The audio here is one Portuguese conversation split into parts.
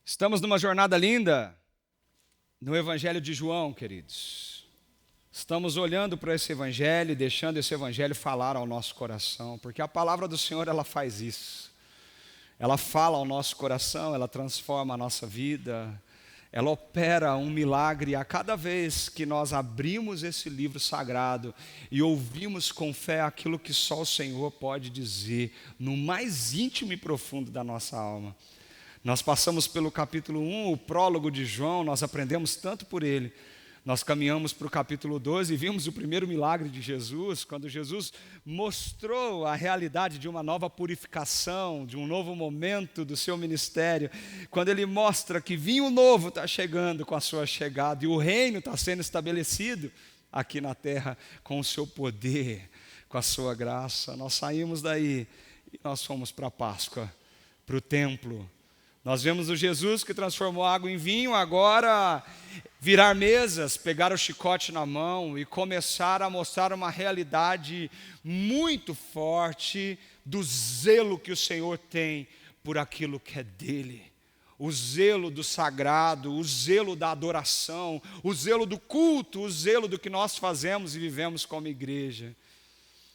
Estamos numa jornada linda no Evangelho de João, queridos. Estamos olhando para esse Evangelho e deixando esse Evangelho falar ao nosso coração, porque a palavra do Senhor, ela faz isso. Ela fala ao nosso coração, ela transforma a nossa vida, ela opera um milagre a cada vez que nós abrimos esse livro sagrado e ouvimos com fé aquilo que só o Senhor pode dizer no mais íntimo e profundo da nossa alma. Nós passamos pelo capítulo 1, o prólogo de João, nós aprendemos tanto por ele. Nós caminhamos para o capítulo 12 e vimos o primeiro milagre de Jesus, quando Jesus mostrou a realidade de uma nova purificação, de um novo momento do seu ministério, quando ele mostra que vinho novo está chegando com a sua chegada e o reino está sendo estabelecido aqui na terra com o seu poder, com a sua graça. Nós saímos daí e nós fomos para a Páscoa, para o templo. Nós vemos o Jesus que transformou água em vinho, agora virar mesas, pegar o chicote na mão e começar a mostrar uma realidade muito forte do zelo que o Senhor tem por aquilo que é dele. O zelo do sagrado, o zelo da adoração, o zelo do culto, o zelo do que nós fazemos e vivemos como igreja.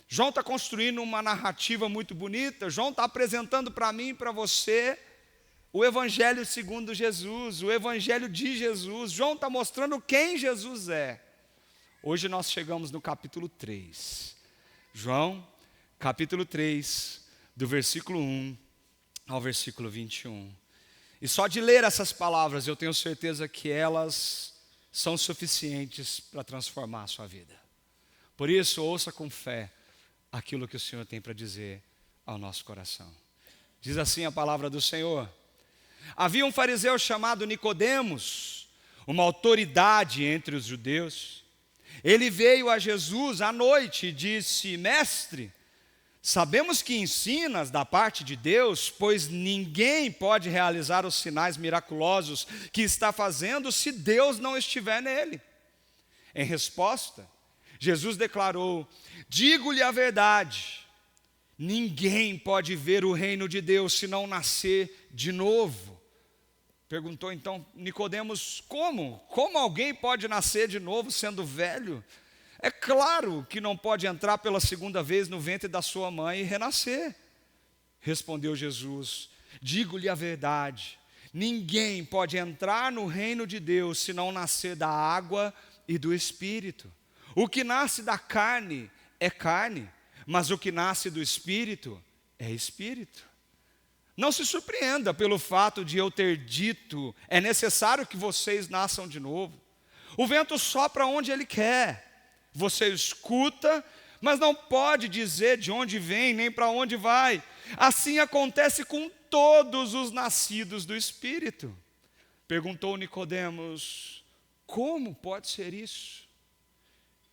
João está construindo uma narrativa muito bonita, João está apresentando para mim e para você o Evangelho segundo Jesus, o Evangelho de Jesus. João está mostrando quem Jesus é. Hoje nós chegamos no capítulo 3. João, capítulo 3, do versículo 1 ao versículo 21. E só de ler essas palavras, eu tenho certeza que elas são suficientes para transformar a sua vida. Por isso, ouça com fé aquilo que o Senhor tem para dizer ao nosso coração. Diz assim a palavra do Senhor. Havia um fariseu chamado Nicodemos, uma autoridade entre os judeus. Ele veio a Jesus à noite e disse: Mestre, sabemos que ensinas da parte de Deus, pois ninguém pode realizar os sinais miraculosos que está fazendo se Deus não estiver nele. Em resposta, Jesus declarou: digo-lhe a verdade, ninguém pode ver o reino de Deus se não nascer de novo. Perguntou então Nicodemos: como? Como alguém pode nascer de novo sendo velho? É claro que não pode entrar pela segunda vez no ventre da sua mãe e renascer. Respondeu Jesus: digo-lhe a verdade, ninguém pode entrar no reino de Deus se não nascer da água e do Espírito. O que nasce da carne é carne, mas o que nasce do Espírito é Espírito. Não se surpreenda pelo fato de eu ter dito: é necessário que vocês nasçam de novo. O vento sopra onde ele quer. Você escuta, mas não pode dizer de onde vem nem para onde vai. Assim acontece com todos os nascidos do Espírito. Perguntou Nicodemos: como pode ser isso?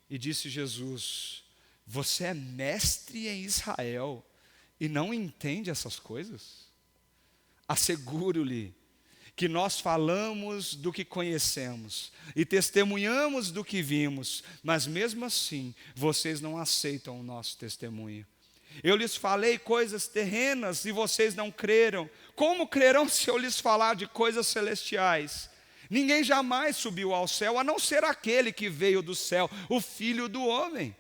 E disse Jesus: você é mestre em Israel e não entende essas coisas? Asseguro-lhe que nós falamos do que conhecemos e testemunhamos do que vimos, mas mesmo assim vocês não aceitam o nosso testemunho. Eu lhes falei coisas terrenas e vocês não creram. Como crerão se eu lhes falar de coisas celestiais? Ninguém jamais subiu ao céu, a não ser aquele que veio do céu, o Filho do Homem.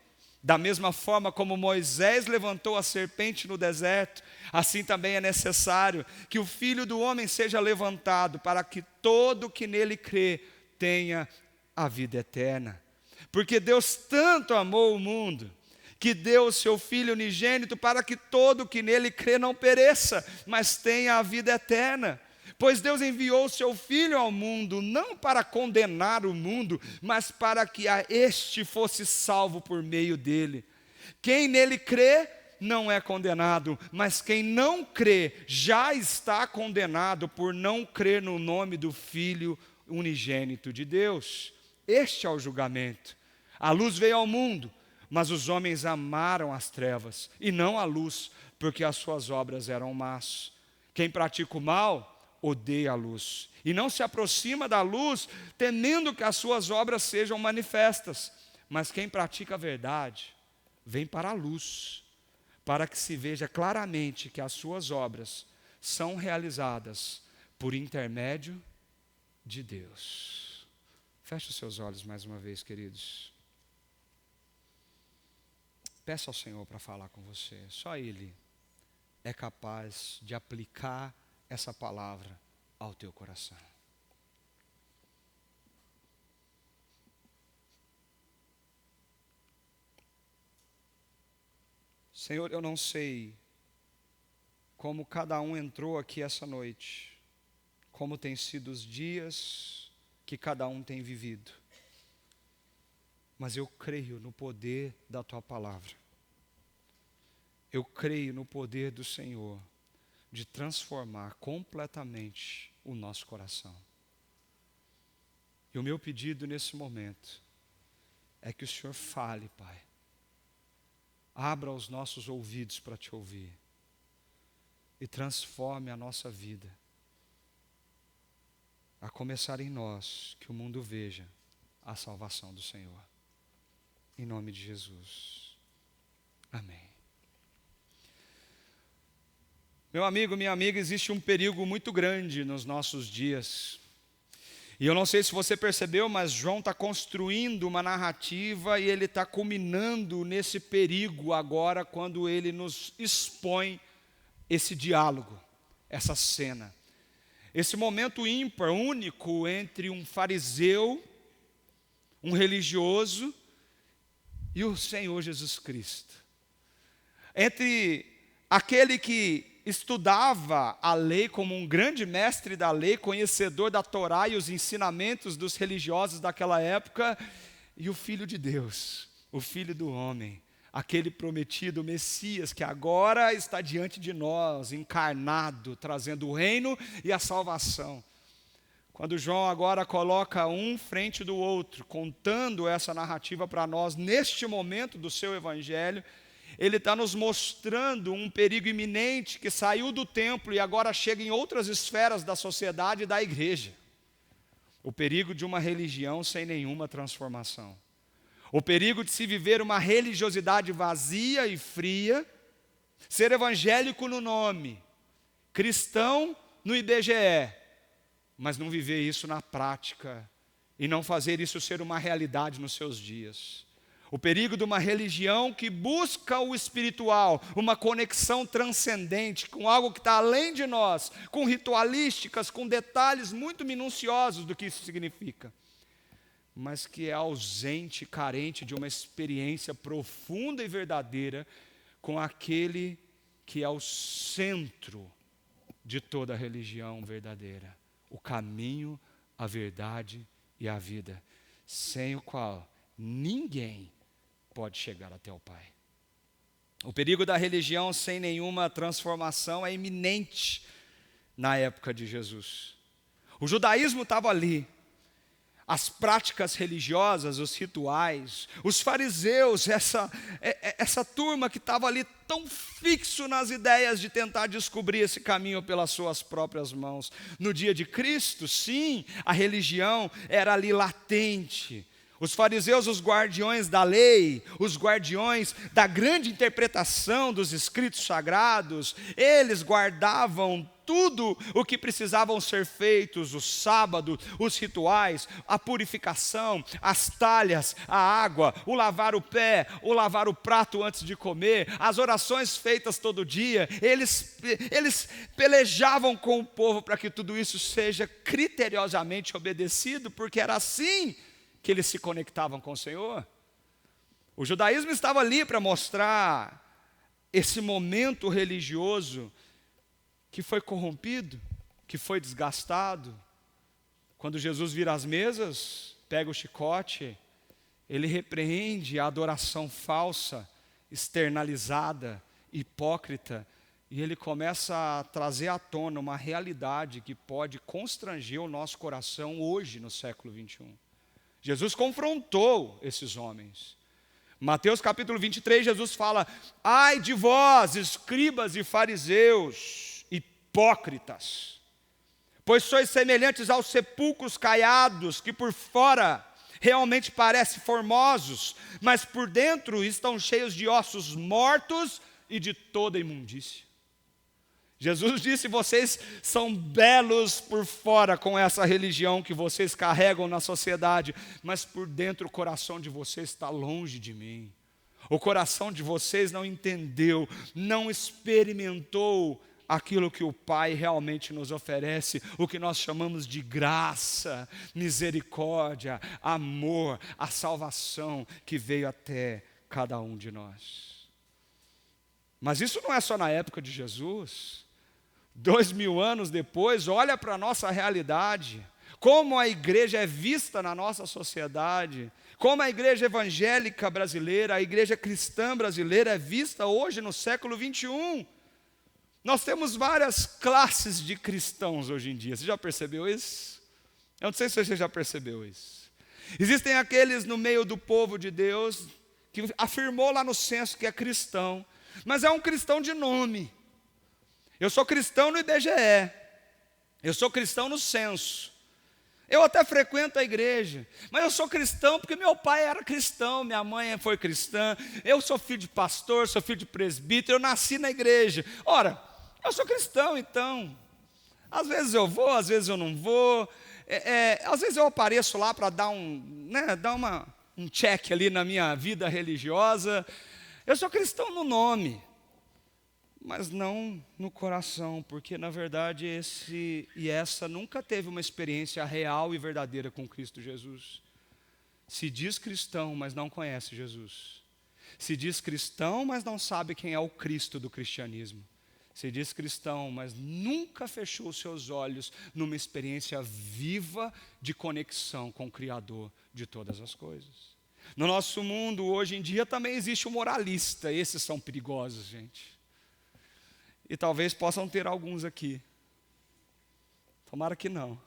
Da mesma forma como Moisés levantou a serpente no deserto, assim também é necessário que o Filho do Homem seja levantado, para que todo que nele crê tenha a vida eterna. Porque Deus tanto amou o mundo, que deu o seu Filho unigênito, para que todo que nele crê não pereça, mas tenha a vida eterna. Pois Deus enviou o seu Filho ao mundo, não para condenar o mundo, mas para que a este fosse salvo por meio dele. Quem nele crê não é condenado, mas quem não crê já está condenado por não crer no nome do Filho unigênito de Deus. Este é o julgamento. A luz veio ao mundo, mas os homens amaram as trevas e não a luz, porque as suas obras eram más. Quem pratica o mal odeia a luz e não se aproxima da luz, temendo que as suas obras sejam manifestas. Mas quem pratica a verdade vem para a luz, para que se veja claramente que as suas obras são realizadas por intermédio de Deus. Feche os seus olhos mais uma vez, queridos. Peça ao Senhor para falar com você. Só Ele é capaz de aplicar essa palavra ao teu coração. Senhor, eu não sei como cada um entrou aqui essa noite, como têm sido os dias que cada um tem vivido, mas eu creio no poder da Tua palavra. Eu creio no poder do Senhor de transformar completamente o nosso coração. E o meu pedido nesse momento é que o Senhor fale, Pai. Abra os nossos ouvidos para Te ouvir e transforme a nossa vida, a começar em nós, que o mundo veja a salvação do Senhor. Em nome de Jesus. Amém. Meu amigo, minha amiga, existe um perigo muito grande nos nossos dias. E eu não sei se você percebeu, mas João está construindo uma narrativa e ele está culminando nesse perigo agora, quando ele nos expõe esse diálogo, essa cena. Esse momento ímpar, único, entre um fariseu, um religioso e o Senhor Jesus Cristo. Entre aquele que estudava a lei como um grande mestre da lei, conhecedor da Torá e os ensinamentos dos religiosos daquela época, e o Filho de Deus, o Filho do homem, aquele prometido Messias que agora está diante de nós, encarnado, trazendo o reino e a salvação. Quando João agora coloca um frente do outro, contando essa narrativa para nós, neste momento do seu evangelho, ele está nos mostrando um perigo iminente que saiu do templo e agora chega em outras esferas da sociedade e da igreja. O perigo de uma religião sem nenhuma transformação. O perigo de se viver uma religiosidade vazia e fria, ser evangélico no nome, cristão no IBGE, mas não viver isso na prática e não fazer isso ser uma realidade nos seus dias. O perigo de uma religião que busca o espiritual, uma conexão transcendente com algo que está além de nós, com ritualísticas, com detalhes muito minuciosos do que isso significa, mas que é ausente, carente de uma experiência profunda e verdadeira com aquele que é o centro de toda religião verdadeira, o caminho, a verdade e a vida, sem o qual ninguém pode chegar até o Pai. O perigo da religião sem nenhuma transformação é iminente na época de Jesus. O judaísmo estava ali. As práticas religiosas, os rituais, os fariseus, essa turma que estava ali tão fixo nas ideias de tentar descobrir esse caminho pelas suas próprias mãos. No dia de Cristo, sim, a religião era ali latente. Os fariseus, os guardiões da lei, os guardiões da grande interpretação dos escritos sagrados, eles guardavam tudo o que precisavam ser feitos, o sábado, os rituais, a purificação, as talhas, a água, o lavar o pé, o lavar o prato antes de comer, as orações feitas todo dia. Eles pelejavam com o povo para que tudo isso seja criteriosamente obedecido, porque era assim que eles se conectavam com o Senhor. O judaísmo estava ali para mostrar esse momento religioso que foi corrompido, que foi desgastado. Quando Jesus vira as mesas, pega o chicote, ele repreende a adoração falsa, externalizada, hipócrita, e ele começa a trazer à tona uma realidade que pode constranger o nosso coração hoje, no século 21. Jesus confrontou esses homens. Mateus capítulo 23, Jesus fala: ai de vós, escribas e fariseus, hipócritas, pois sois semelhantes aos sepulcros caiados, que por fora realmente parecem formosos, mas por dentro estão cheios de ossos mortos e de toda imundícia. Jesus disse: vocês são belos por fora com essa religião que vocês carregam na sociedade, mas por dentro o coração de vocês está longe de mim. O coração de vocês não entendeu, não experimentou aquilo que o Pai realmente nos oferece, o que nós chamamos de graça, misericórdia, amor, a salvação que veio até cada um de nós. Mas isso não é só na época de Jesus. 2000 anos depois, olha para a nossa realidade, como a igreja é vista na nossa sociedade, como a igreja evangélica brasileira, a igreja cristã brasileira é vista hoje no século 21. Nós temos várias classes de cristãos hoje em dia. Você já percebeu isso? Eu não sei se você já percebeu isso. Existem aqueles no meio do povo de Deus que afirmou lá no censo que é cristão, mas é um cristão de nome. Eu sou cristão no IBGE, eu sou cristão no censo, eu até frequento a igreja, mas eu sou cristão porque meu pai era cristão, minha mãe foi cristã, eu sou filho de pastor, sou filho de presbítero, eu nasci na igreja. Ora, eu sou cristão então, às vezes eu vou, às vezes eu não vou, às vezes eu apareço lá para dar um check ali na minha vida religiosa. Eu sou cristão no nome, mas não no coração, porque na verdade essa nunca teve uma experiência real e verdadeira com Cristo Jesus. Se diz cristão, mas não conhece Jesus. Se diz cristão, mas não sabe quem é o Cristo do cristianismo. Se diz cristão, mas nunca fechou os seus olhos numa experiência viva de conexão com o Criador de todas as coisas. No nosso mundo, hoje em dia, também existe o moralista. Esses são perigosos, gente. E talvez possam ter alguns aqui. Tomara que não.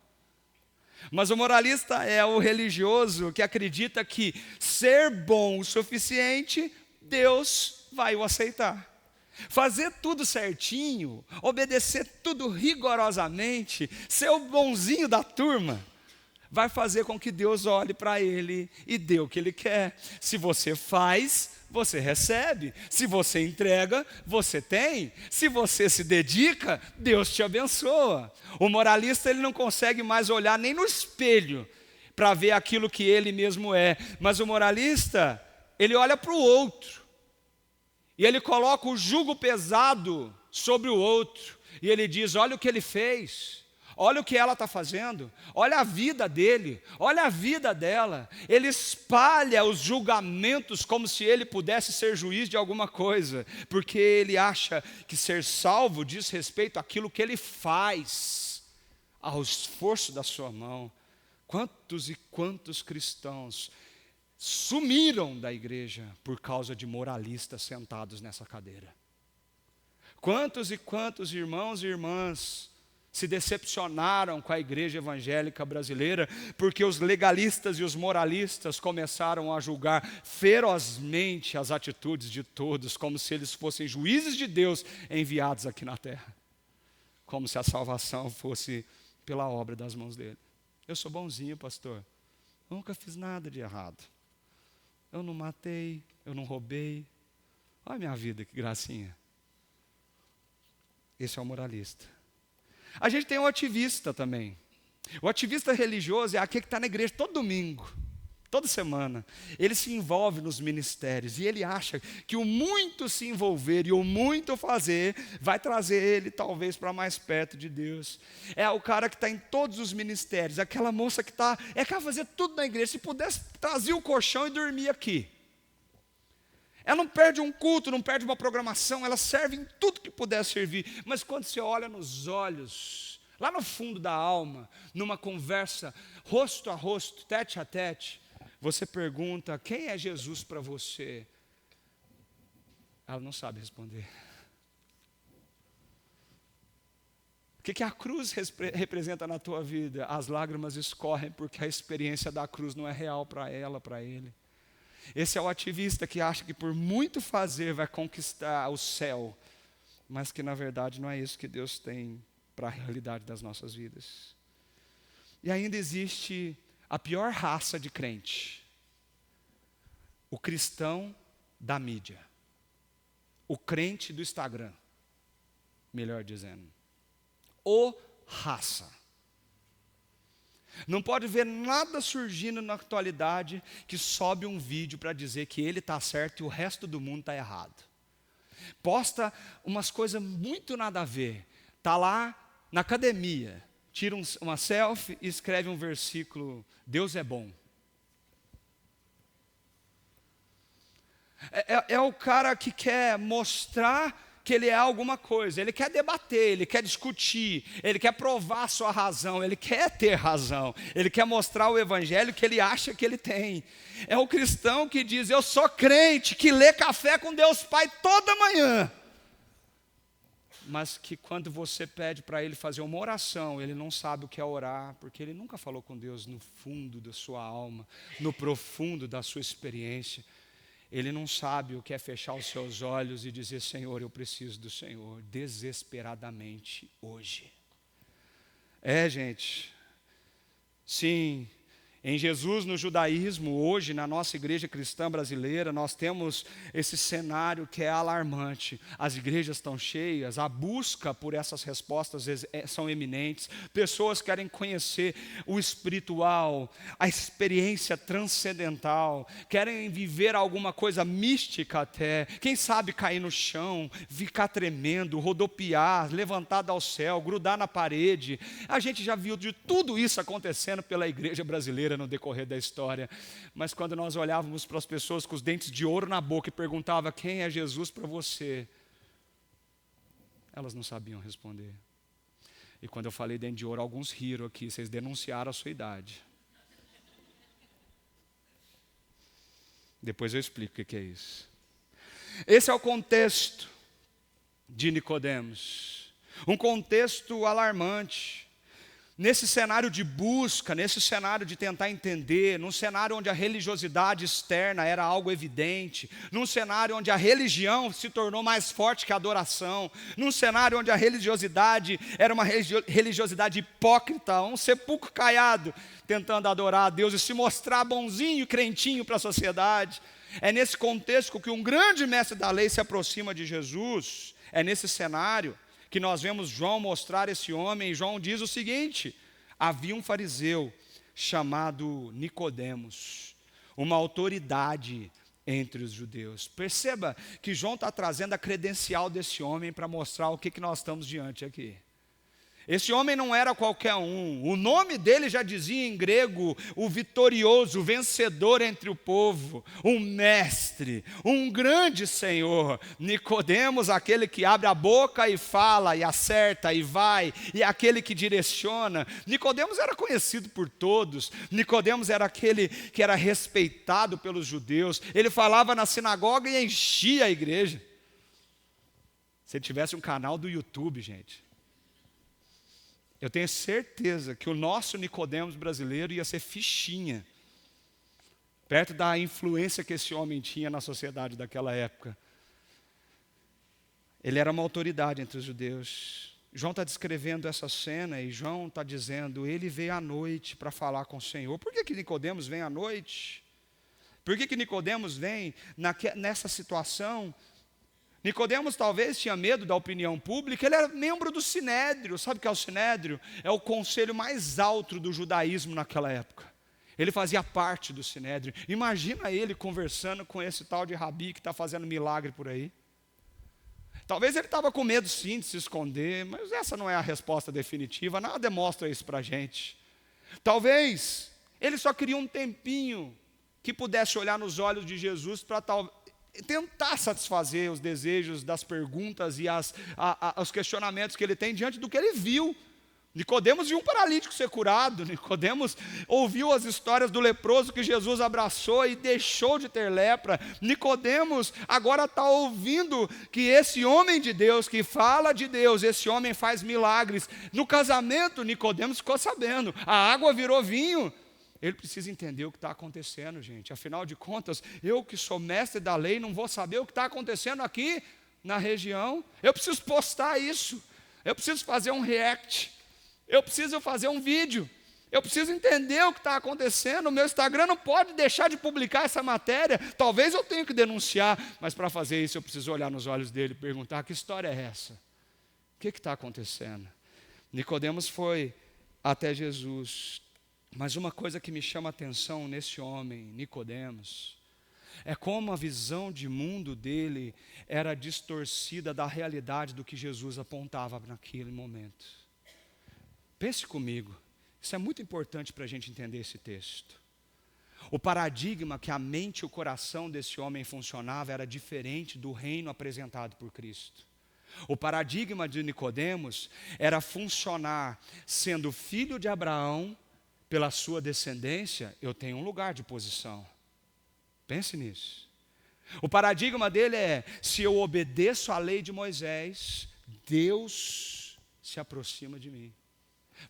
Mas o moralista é o religioso que acredita que ser bom o suficiente, Deus vai o aceitar. Fazer tudo certinho, obedecer tudo rigorosamente, ser o bonzinho da turma, vai fazer com que Deus olhe para ele e dê o que ele quer. Se você faz, você recebe. Se você entrega, você tem. Se você se dedica, Deus te abençoa. O moralista, ele não consegue mais olhar nem no espelho para ver aquilo que ele mesmo é. Mas o moralista, ele olha para o outro. E ele coloca o jugo pesado sobre o outro. E ele diz: olha o que ele fez. Olha o que ela está fazendo, olha a vida dele, olha a vida dela. Ele espalha os julgamentos como se ele pudesse ser juiz de alguma coisa, porque ele acha que ser salvo diz respeito àquilo que ele faz, ao esforço da sua mão. Quantos e quantos cristãos sumiram da igreja por causa de moralistas sentados nessa cadeira? Quantos e quantos irmãos e irmãs se decepcionaram com a igreja evangélica brasileira, porque os legalistas e os moralistas começaram a julgar ferozmente as atitudes de todos, como se eles fossem juízes de Deus enviados aqui na terra, como se a salvação fosse pela obra das mãos dele. Eu sou bonzinho, pastor, eu nunca fiz nada de errado, eu não matei, eu não roubei, olha a minha vida, que gracinha. Esse é o moralista. A gente tem o ativista também. O ativista religioso é aquele que está na igreja todo domingo, toda semana. Ele se envolve nos ministérios e ele acha que o muito se envolver e o muito fazer vai trazer ele talvez para mais perto de Deus. É o cara que está em todos os ministérios, aquela moça que quer fazer tudo na igreja. Se pudesse, trazia o colchão e dormia aqui. Ela não perde um culto, não perde uma programação, ela serve em tudo que puder servir. Mas quando você olha nos olhos, lá no fundo da alma, numa conversa rosto a rosto, tete a tete, você pergunta: quem é Jesus para você? Ela não sabe responder. O que a cruz representa na tua vida? As lágrimas escorrem porque a experiência da cruz não é real para ela, para ele. Esse é o ativista que acha que por muito fazer vai conquistar o céu, mas que na verdade não é isso que Deus tem para a realidade das nossas vidas. E ainda existe a pior raça de crente, o cristão da mídia, o crente do Instagram. melhor dizendo. Ou raça. Não pode ver nada surgindo na atualidade que sobe um vídeo para dizer que ele está certo e o resto do mundo está errado. Posta umas coisas muito nada a ver. Está lá na academia, tira uma selfie e escreve um versículo, Deus é bom. É o cara que quer mostrar que ele é alguma coisa, ele quer debater, ele quer discutir, ele quer provar a sua razão, ele quer ter razão, ele quer mostrar o evangelho que ele acha que ele tem. É o cristão que diz, eu sou crente, que lê café com Deus Pai toda manhã. Mas que quando você pede para ele fazer uma oração, ele não sabe o que é orar, porque ele nunca falou com Deus no fundo da sua alma, no profundo da sua experiência. Ele não sabe o que é fechar os seus olhos e dizer, Senhor, eu preciso do Senhor, desesperadamente hoje. Gente, sim, em Jesus, no judaísmo, hoje, na nossa igreja cristã brasileira, nós temos esse cenário que é alarmante. As igrejas estão cheias, a busca por essas respostas são eminentes. Pessoas querem conhecer o espiritual, a experiência transcendental, querem viver alguma coisa mística até. Quem sabe cair no chão, ficar tremendo, rodopiar, levantado ao céu, grudar na parede. A gente já viu de tudo isso acontecendo pela igreja brasileira no decorrer da história, mas quando nós olhávamos para as pessoas com os dentes de ouro na boca e perguntava quem é Jesus para você, elas não sabiam responder. E quando eu falei dente de ouro, alguns riram aqui, vocês denunciaram a sua idade. Depois eu explico o que é isso. Esse é o contexto de Nicodemos, um contexto alarmante. Nesse cenário de busca, nesse cenário de tentar entender, num cenário onde a religiosidade externa era algo evidente, num cenário onde a religião se tornou mais forte que a adoração, num cenário onde a religiosidade era uma religiosidade hipócrita, um sepulcro caiado, tentando adorar a Deus e se mostrar bonzinho e crentinho para a sociedade. É nesse contexto que um grande mestre da lei se aproxima de Jesus, é nesse cenário que nós vemos João mostrar esse homem, e João diz o seguinte, havia um fariseu chamado Nicodemos, uma autoridade entre os judeus. Perceba que João está trazendo a credencial desse homem para mostrar o que nós estamos diante aqui. Esse homem não era qualquer um, o nome dele já dizia em grego, o vitorioso, o vencedor entre o povo, um mestre, um grande Senhor. Nicodemos, aquele que abre a boca e fala, e acerta, e vai, e aquele que direciona. Nicodemos era conhecido por todos, Nicodemos era aquele que era respeitado pelos judeus, ele falava na sinagoga e enchia a igreja. Se ele tivesse um canal do YouTube, gente, eu tenho certeza que o nosso Nicodemos brasileiro ia ser fichinha, perto da influência que esse homem tinha na sociedade daquela época. Ele era uma autoridade entre os judeus. João está descrevendo essa cena e João está dizendo, ele veio à noite para falar com o Senhor. Por que Nicodemos vem à noite? Por que Nicodemos vem nessa situação? Nicodemos talvez tinha medo da opinião pública, ele era membro do Sinédrio. Sabe o que é o Sinédrio? É o conselho mais alto do judaísmo naquela época. Ele fazia parte do Sinédrio. Imagina ele conversando com esse tal de Rabi que está fazendo milagre por aí. Talvez ele estava com medo sim de se esconder, mas essa não é a resposta definitiva, nada demonstra isso para a gente. Talvez ele só queria um tempinho que pudesse olhar nos olhos de Jesus para tentar satisfazer os desejos das perguntas e os questionamentos que ele tem diante do que ele viu. Nicodemos viu um paralítico ser curado, Nicodemos ouviu as histórias do leproso que Jesus abraçou e deixou de ter lepra. Nicodemos agora está ouvindo que esse homem de Deus, que fala de Deus, esse homem faz milagres. No casamento, Nicodemos ficou sabendo, a água virou vinho. Ele precisa entender o que está acontecendo, gente. Afinal de contas, eu que sou mestre da lei, não vou saber o que está acontecendo aqui na região. Eu preciso postar isso. Eu preciso fazer um react. Eu preciso fazer um vídeo. Eu preciso entender o que está acontecendo. O meu Instagram não pode deixar de publicar essa matéria. Talvez eu tenha que denunciar, mas para fazer isso eu preciso olhar nos olhos dele e perguntar, que história é essa O que está acontecendo? Nicodemos foi até Jesus, mas uma coisa que me chama a atenção nesse homem, Nicodemos, é como a visão de mundo dele era distorcida da realidade do que Jesus apontava naquele momento. Pense comigo, isso é muito importante para a gente entender esse texto. O paradigma que a mente e o coração desse homem funcionava era diferente do reino apresentado por Cristo. O paradigma de Nicodemos era funcionar sendo filho de Abraão, pela sua descendência, eu tenho um lugar de posição. Pense nisso. O paradigma dele é, se eu obedeço à lei de Moisés, Deus se aproxima de mim.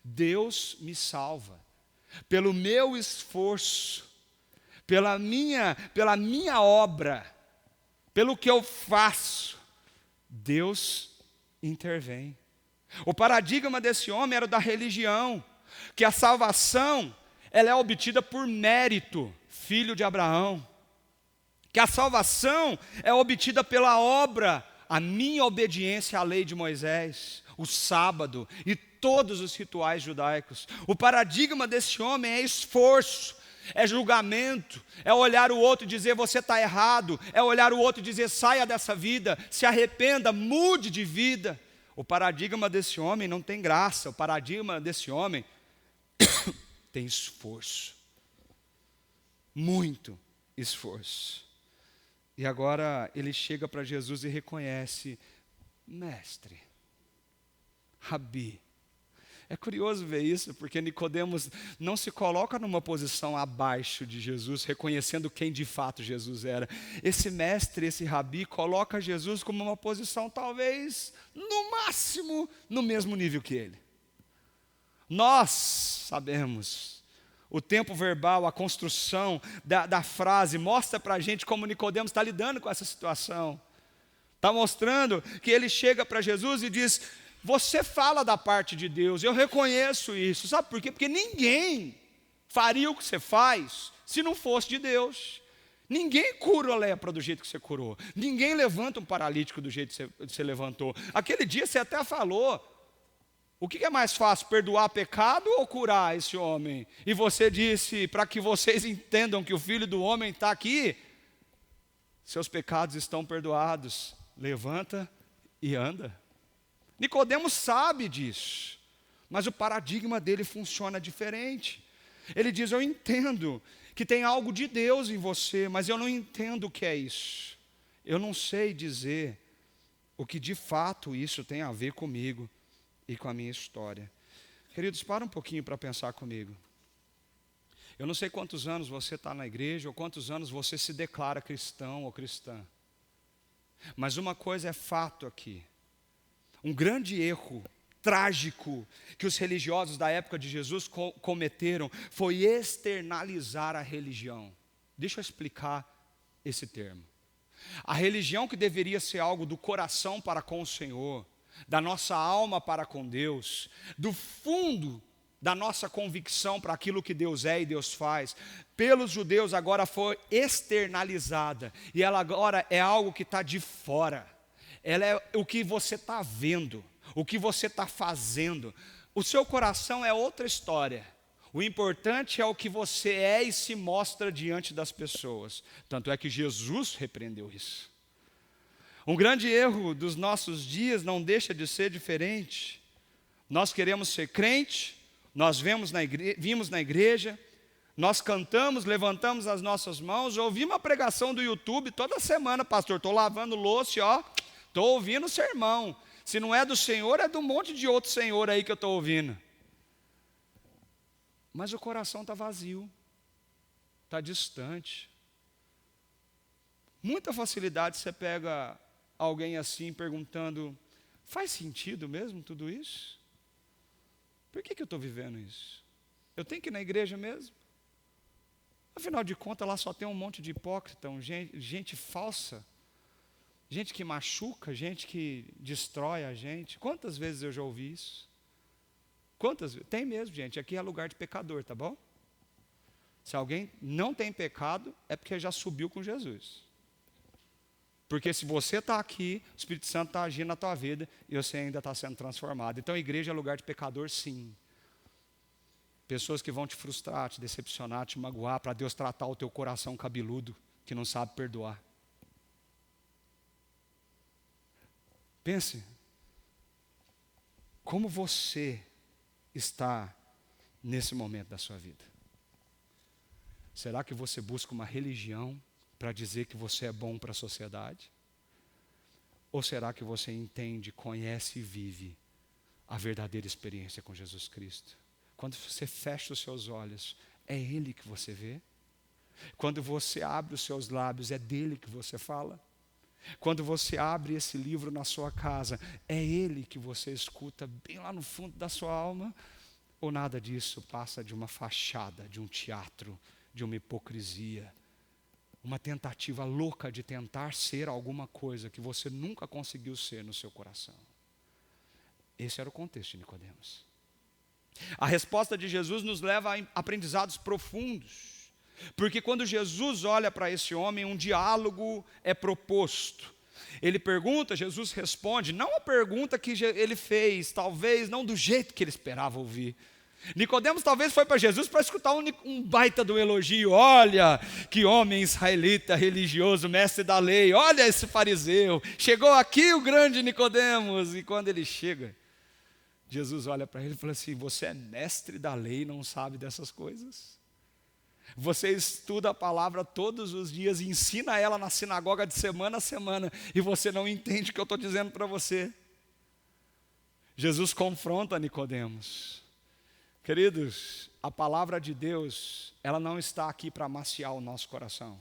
Deus me salva. Pelo meu esforço, pela minha obra, pelo que eu faço, Deus intervém. O paradigma desse homem era o da religião, que a salvação ela é obtida por mérito, filho de Abraão. Que a salvação é obtida pela obra, a minha obediência à lei de Moisés, o sábado e todos os rituais judaicos. O paradigma desse homem é esforço, é julgamento, é olhar o outro e dizer você está errado, é olhar o outro e dizer saia dessa vida, se arrependa, mude de vida. O paradigma desse homem não tem graça, o paradigma desse homem tem esforço, muito esforço. E agora ele chega para Jesus e reconhece, mestre, Rabi. É curioso ver isso, porque Nicodemos não se coloca numa posição abaixo de Jesus, reconhecendo quem de fato Jesus era. Esse mestre, esse Rabi, coloca Jesus como uma posição talvez, no máximo, no mesmo nível que ele. Nós sabemos, o tempo verbal, a construção da frase, mostra para a gente como Nicodemos está lidando com essa situação. Está mostrando que ele chega para Jesus e diz, você fala da parte de Deus, eu reconheço isso. Sabe por quê? Porque ninguém faria o que você faz se não fosse de Deus. Ninguém cura a lepra do jeito que você curou. Ninguém levanta um paralítico do jeito que você levantou. Aquele dia você até falou, o que é mais fácil, perdoar pecado ou curar esse homem? E você disse, para que vocês entendam que o Filho do Homem está aqui, seus pecados estão perdoados, levanta e anda. Nicodemos sabe disso, mas o paradigma dele funciona diferente. Ele diz, eu entendo que tem algo de Deus em você, mas eu não entendo o que é isso. Eu não sei dizer o que de fato isso tem a ver comigo e com a minha história. Queridos, para um pouquinho para pensar comigo. Eu não sei quantos anos você está na igreja, ou quantos anos você se declara cristão ou cristã. Mas uma coisa é fato aqui. Um grande erro trágico que os religiosos da época de Jesus cometeram foi externalizar a religião. Deixa eu explicar esse termo. A religião que deveria ser algo do coração para com o Senhor, da nossa alma para com Deus, do fundo da nossa convicção para aquilo que Deus é e Deus faz, pelos judeus agora foi externalizada, e ela agora é algo que está de fora, ela é o que você está vendo, o que você está fazendo, o seu coração é outra história, o importante é o que você é e se mostra diante das pessoas, tanto é que Jesus repreendeu isso. Um grande erro dos nossos dias não deixa de ser diferente. Nós queremos ser crente, nós vimos na igreja, nós cantamos, levantamos as nossas mãos, ouvimos a pregação do YouTube toda semana, pastor, estou lavando louça, estou ouvindo o sermão. Se não é do Senhor, é de um monte de outro Senhor aí que eu estou ouvindo. Mas o coração está vazio, está distante. Muita facilidade você pega alguém assim perguntando, faz sentido mesmo tudo isso? Por que eu estou vivendo isso? Eu tenho que ir na igreja mesmo? Afinal de contas, lá só tem um monte de hipócrita, gente falsa, gente que machuca, gente que destrói a gente. Quantas vezes eu já ouvi isso? Quantas vezes? Tem mesmo, gente. Aqui é lugar de pecador, tá bom? Se alguém não tem pecado, é porque já subiu com Jesus. Porque se você está aqui, o Espírito Santo está agindo na tua vida e você ainda está sendo transformado. Então a igreja é lugar de pecador, sim. Pessoas que vão te frustrar, te decepcionar, te magoar, para Deus tratar o teu coração cabeludo, que não sabe perdoar. Pense, como você está nesse momento da sua vida? Será que você busca uma religião para dizer que você é bom para a sociedade? Ou será que você entende, conhece e vive a verdadeira experiência com Jesus Cristo? Quando você fecha os seus olhos, é Ele que você vê? Quando você abre os seus lábios, é dele que você fala? Quando você abre esse livro na sua casa, é Ele que você escuta bem lá no fundo da sua alma? Ou nada disso passa de uma fachada, de um teatro, de uma hipocrisia, uma tentativa louca de tentar ser alguma coisa que você nunca conseguiu ser no seu coração? Esse era o contexto de Nicodemos. A resposta de Jesus nos leva a aprendizados profundos, porque quando Jesus olha para esse homem, um diálogo é proposto. Ele pergunta, Jesus responde, não a pergunta que ele fez, talvez não do jeito que ele esperava ouvir. Nicodemos talvez foi para Jesus para escutar um baita do elogio. Olha que homem israelita, religioso, mestre da lei, olha esse fariseu, chegou aqui o grande Nicodemos. E quando ele chega, Jesus olha para ele e fala assim: você é mestre da lei e não sabe dessas coisas? Você estuda a palavra todos os dias e ensina ela na sinagoga de semana a semana, e você não entende o que eu estou dizendo para você? Jesus confronta Nicodemos. Queridos, a palavra de Deus, ela não está aqui para amaciar o nosso coração.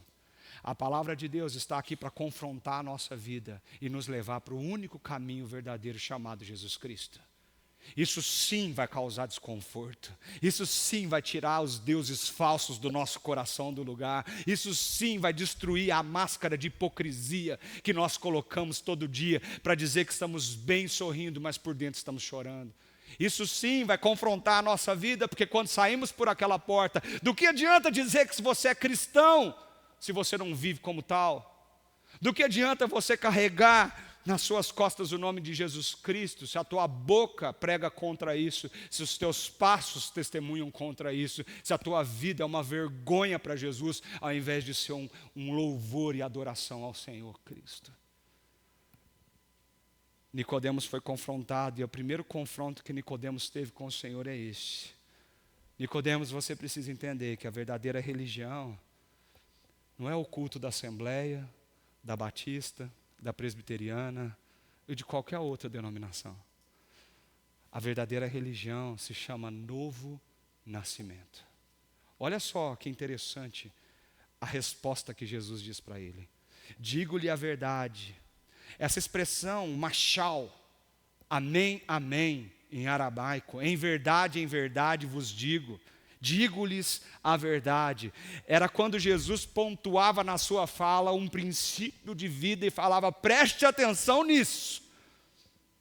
A palavra de Deus está aqui para confrontar a nossa vida e nos levar para o único caminho verdadeiro chamado Jesus Cristo. Isso sim vai causar desconforto. Isso sim vai tirar os deuses falsos do nosso coração do lugar. Isso sim vai destruir a máscara de hipocrisia que nós colocamos todo dia para dizer que estamos bem sorrindo, mas por dentro estamos chorando. Isso sim vai confrontar a nossa vida, porque quando saímos por aquela porta, do que adianta dizer que você é cristão se você não vive como tal? Do que adianta você carregar nas suas costas o nome de Jesus Cristo, se a tua boca prega contra isso, se os teus passos testemunham contra isso, se a tua vida é uma vergonha para Jesus, ao invés de ser um louvor e adoração ao Senhor Cristo? Nicodemos foi confrontado, e o primeiro confronto que Nicodemos teve com o Senhor é este. Nicodemos, você precisa entender que a verdadeira religião não é o culto da Assembleia, da Batista, da Presbiteriana e de qualquer outra denominação. A verdadeira religião se chama novo nascimento. Olha só que interessante a resposta que Jesus diz para ele. Digo-lhe a verdade. Essa expressão, machal, amém, amém, em aramaico, em verdade vos digo, digo-lhes a verdade. Era quando Jesus pontuava na sua fala um princípio de vida e falava: preste atenção nisso.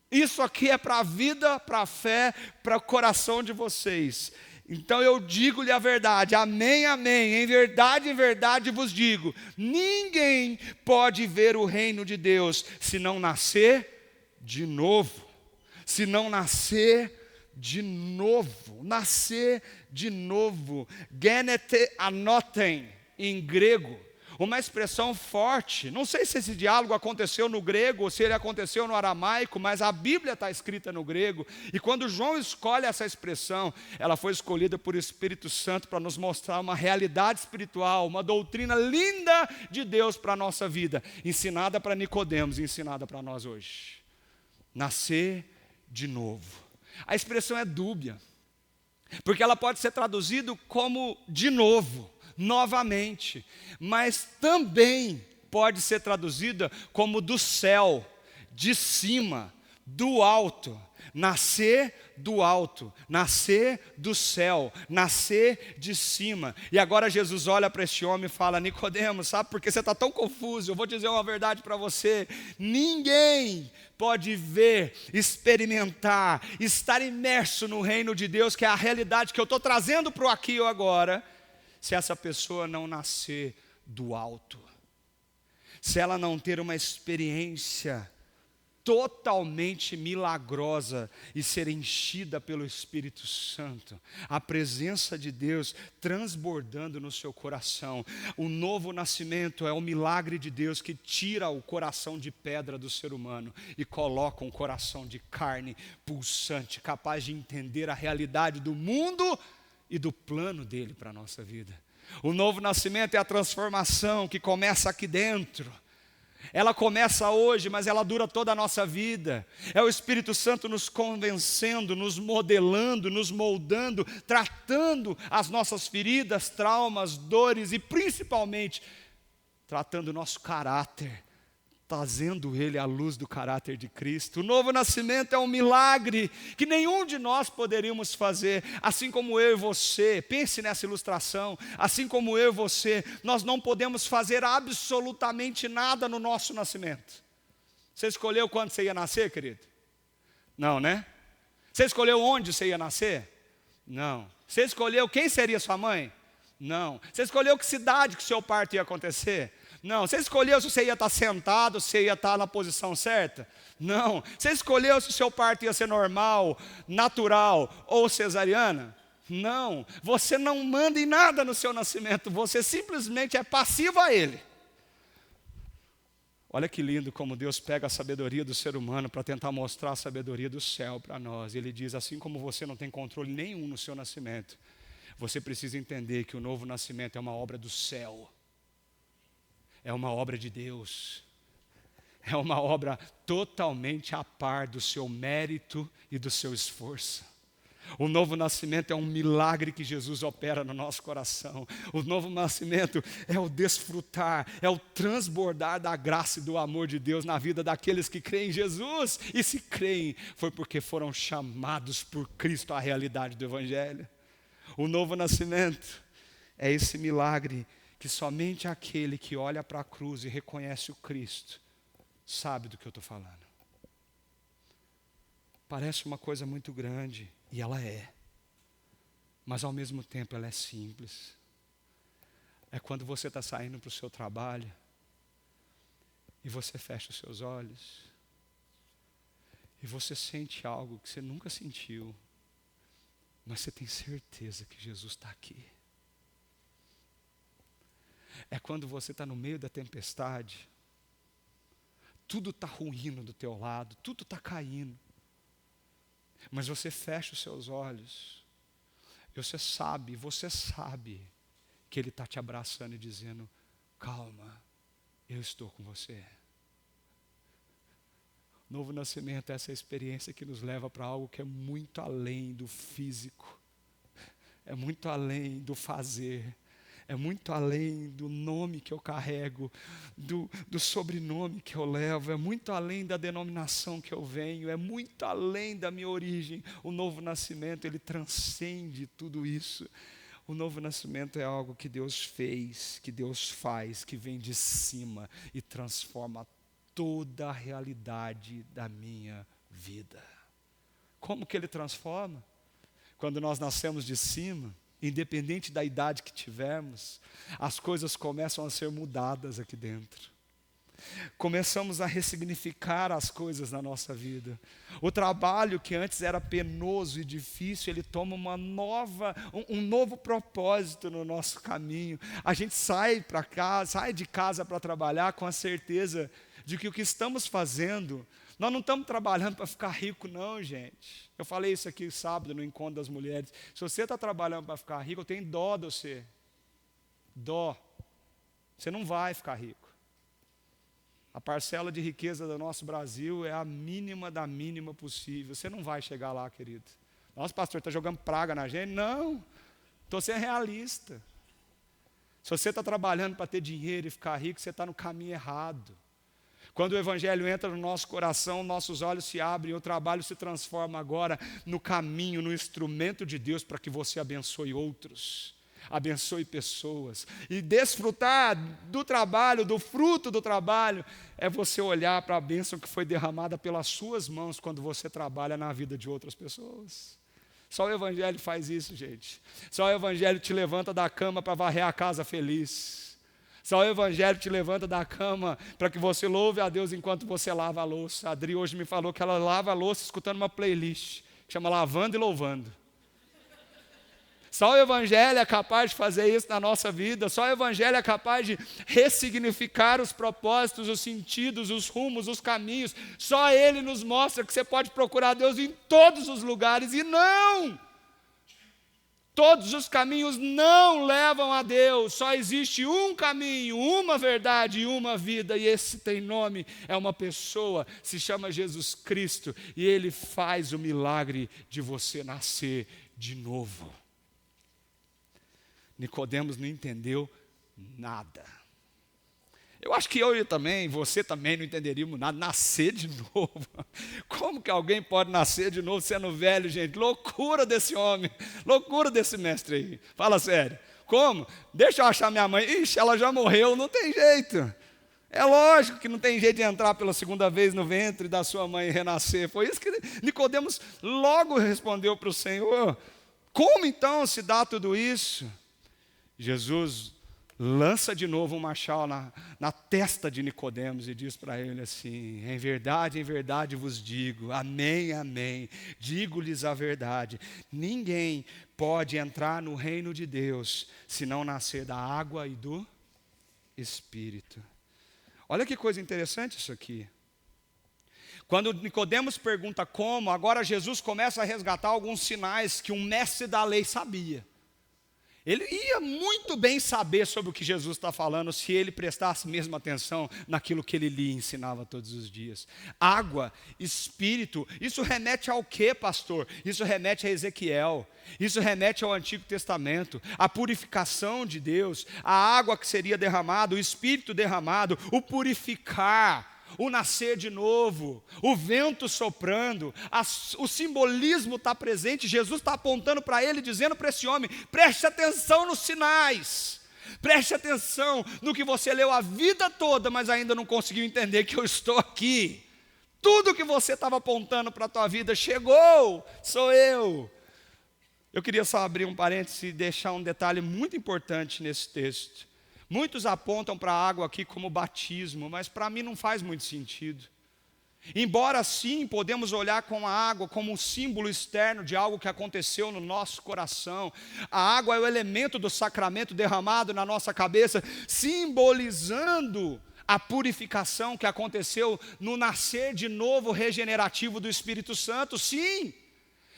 Isso aqui é para a vida, para a fé, para o coração de vocês. Então eu digo-lhe a verdade, amém, amém, em verdade vos digo, ninguém pode ver o reino de Deus se não nascer de novo. Se não nascer de novo, nascer de novo. Genete anoten, em grego, uma expressão forte. Não sei se esse diálogo aconteceu no grego ou se ele aconteceu no aramaico, mas a Bíblia está escrita no grego. E quando João escolhe essa expressão, ela foi escolhida por Espírito Santo para nos mostrar uma realidade espiritual, uma doutrina linda de Deus para a nossa vida, ensinada para Nicodemos e ensinada para nós hoje. Nascer de novo. A expressão é dúbia, porque ela pode ser traduzida como de novo, novamente, mas também pode ser traduzida como do céu, de cima, do alto. Nascer do alto, nascer do céu, nascer de cima. E agora Jesus olha para esse homem e fala: Nicodemos, sabe por que você está tão confuso? Eu vou dizer uma verdade para você. Ninguém pode ver, experimentar, estar imerso no reino de Deus, que é a realidade que eu estou trazendo para o aqui e o agora, se essa pessoa não nascer do alto. se ela não ter uma experiência totalmente milagrosa e ser enchida pelo Espírito Santo, a presença de Deus transbordando no seu coração. O novo nascimento é o milagre de Deus que tira o coração de pedra do ser humano e coloca um coração de carne pulsante, capaz de entender a realidade do mundo e do plano dele para a nossa vida. O novo nascimento é a transformação que começa aqui dentro. Ela começa hoje, mas ela dura toda a nossa vida. É o Espírito Santo nos convencendo, nos modelando, nos moldando, tratando as nossas feridas, traumas, dores e principalmente tratando o nosso caráter, trazendo ele à luz do caráter de Cristo. O novo nascimento é um milagre que nenhum de nós poderíamos fazer, assim como eu e você. Pense nessa ilustração, assim como eu e você, nós não podemos fazer absolutamente nada no nosso nascimento. Você escolheu quando você ia nascer, querido? Não, né? Você escolheu onde você ia nascer? Não. Você escolheu quem seria sua mãe? Não. Você escolheu que cidade que seu parto ia acontecer? Não. Você escolheu se você ia estar sentado, se você ia estar na posição certa? Não. Você escolheu se o seu parto ia ser normal, natural ou cesariana? Não. Você não manda em nada no seu nascimento, você simplesmente é passivo a ele. Olha que lindo como Deus pega a sabedoria do ser humano para tentar mostrar a sabedoria do céu para nós. Ele diz, assim como você não tem controle nenhum no seu nascimento, você precisa entender que o novo nascimento é uma obra do céu. É uma obra de Deus, é uma obra totalmente a par do seu mérito e do seu esforço. O novo nascimento é um milagre que Jesus opera no nosso coração. O novo nascimento é o desfrutar, é o transbordar da graça e do amor de Deus na vida daqueles que creem em Jesus. E se creem, foi porque foram chamados por Cristo à realidade do Evangelho. O novo nascimento é esse milagre que somente aquele que olha para a cruz e reconhece o Cristo sabe do que eu estou falando. Parece uma coisa muito grande, e ela é, mas ao mesmo tempo ela é simples. É quando você está saindo para o seu trabalho e você fecha os seus olhos e você sente algo que você nunca sentiu, mas você tem certeza que Jesus está aqui. É quando você está no meio da tempestade, tudo está ruindo do teu lado, tudo está caindo, mas você fecha os seus olhos, e você sabe que Ele está te abraçando e dizendo, calma, eu estou com você. Novo nascimento é essa experiência que nos leva para algo que é muito além do físico, é muito além do fazer, é muito além do nome que eu carrego, do sobrenome que eu levo, é muito além da denominação que eu venho, é muito além da minha origem. O novo nascimento, ele transcende tudo isso. O novo nascimento é algo que Deus fez, que Deus faz, que vem de cima e transforma toda a realidade da minha vida. Como que Ele transforma? Quando nós nascemos de cima, independente da idade que tivermos, as coisas começam a ser mudadas aqui dentro. Começamos a ressignificar as coisas na nossa vida. O trabalho que antes era penoso e difícil, ele toma um novo propósito no nosso caminho. A gente sai de casa para trabalhar com a certeza de que o que estamos fazendo, nós não estamos trabalhando para ficar rico não, gente. Eu falei isso aqui sábado no encontro das mulheres. Se você está trabalhando para ficar rico, eu tenho dó de você. Dó. Você não vai ficar rico. A parcela de riqueza do nosso Brasil é a mínima da mínima possível. Você não vai chegar lá, querido. Nossa, pastor, está jogando praga na gente? Não. Estou sendo realista. Se você está trabalhando para ter dinheiro e ficar rico, você está no caminho errado. Quando o Evangelho entra no nosso coração, nossos olhos se abrem, o trabalho se transforma agora no caminho, no instrumento de Deus para que você abençoe outros, abençoe pessoas. E desfrutar do trabalho, do fruto do trabalho, é você olhar para a bênção que foi derramada pelas suas mãos quando você trabalha na vida de outras pessoas. Só o Evangelho faz isso, gente. Só o Evangelho te levanta da cama para varrer a casa feliz. Só o evangelho te levanta da cama para que você louve a Deus enquanto você lava a louça. A Adri hoje me falou que ela lava a louça escutando uma playlist que chama Lavando e Louvando. Só o evangelho é capaz de fazer isso na nossa vida. Só o evangelho é capaz de ressignificar os propósitos, os sentidos, os rumos, os caminhos. Só ele nos mostra que você pode procurar Deus em todos os lugares. E não! Todos os caminhos não levam a Deus. Só existe um caminho, uma verdade e uma vida. E esse tem nome, é uma pessoa, se chama Jesus Cristo. E Ele faz o milagre de você nascer de novo. Nicodemos não entendeu nada. Eu acho que eu também, você também não entenderíamos nada. Nascer de novo. Como que alguém pode nascer de novo sendo velho, gente? Loucura desse homem, loucura desse mestre aí. Fala sério. Como? Deixa eu achar minha mãe. Ixi, ela já morreu, não tem jeito. É lógico que não tem jeito de entrar pela segunda vez no ventre da sua mãe e renascer. Foi isso que Nicodemos logo respondeu para o Senhor. Como então se dá tudo isso? Jesus lança de novo um machado na testa de Nicodemos e diz para ele assim: em verdade vos digo, amém, amém, digo-lhes a verdade, ninguém pode entrar no reino de Deus se não nascer da água e do Espírito. Olha que coisa interessante isso aqui. Quando Nicodemos pergunta como, agora Jesus começa a resgatar alguns sinais que um mestre da lei sabia. Ele ia muito bem saber sobre o que Jesus está falando se ele prestasse mesmo atenção naquilo que ele lia e ensinava todos os dias. Água, Espírito, isso remete ao quê, pastor? Isso remete a Ezequiel, isso remete ao Antigo Testamento, a purificação de Deus, a água que seria derramada, o Espírito derramado, o purificar, o nascer de novo, o vento soprando, o simbolismo está presente. Jesus está apontando para ele, dizendo para esse homem: preste atenção nos sinais, preste atenção no que você leu a vida toda, mas ainda não conseguiu entender que eu estou aqui. Tudo que você estava apontando para a tua vida chegou, sou eu. Eu queria só abrir um parênteses e deixar um detalhe muito importante nesse texto. Muitos apontam para a água aqui como batismo, mas para mim não faz muito sentido. Embora sim, podemos olhar com a água como um símbolo externo de algo que aconteceu no nosso coração. A água é o elemento do sacramento derramado na nossa cabeça, simbolizando a purificação que aconteceu no nascer de novo regenerativo do Espírito Santo, sim.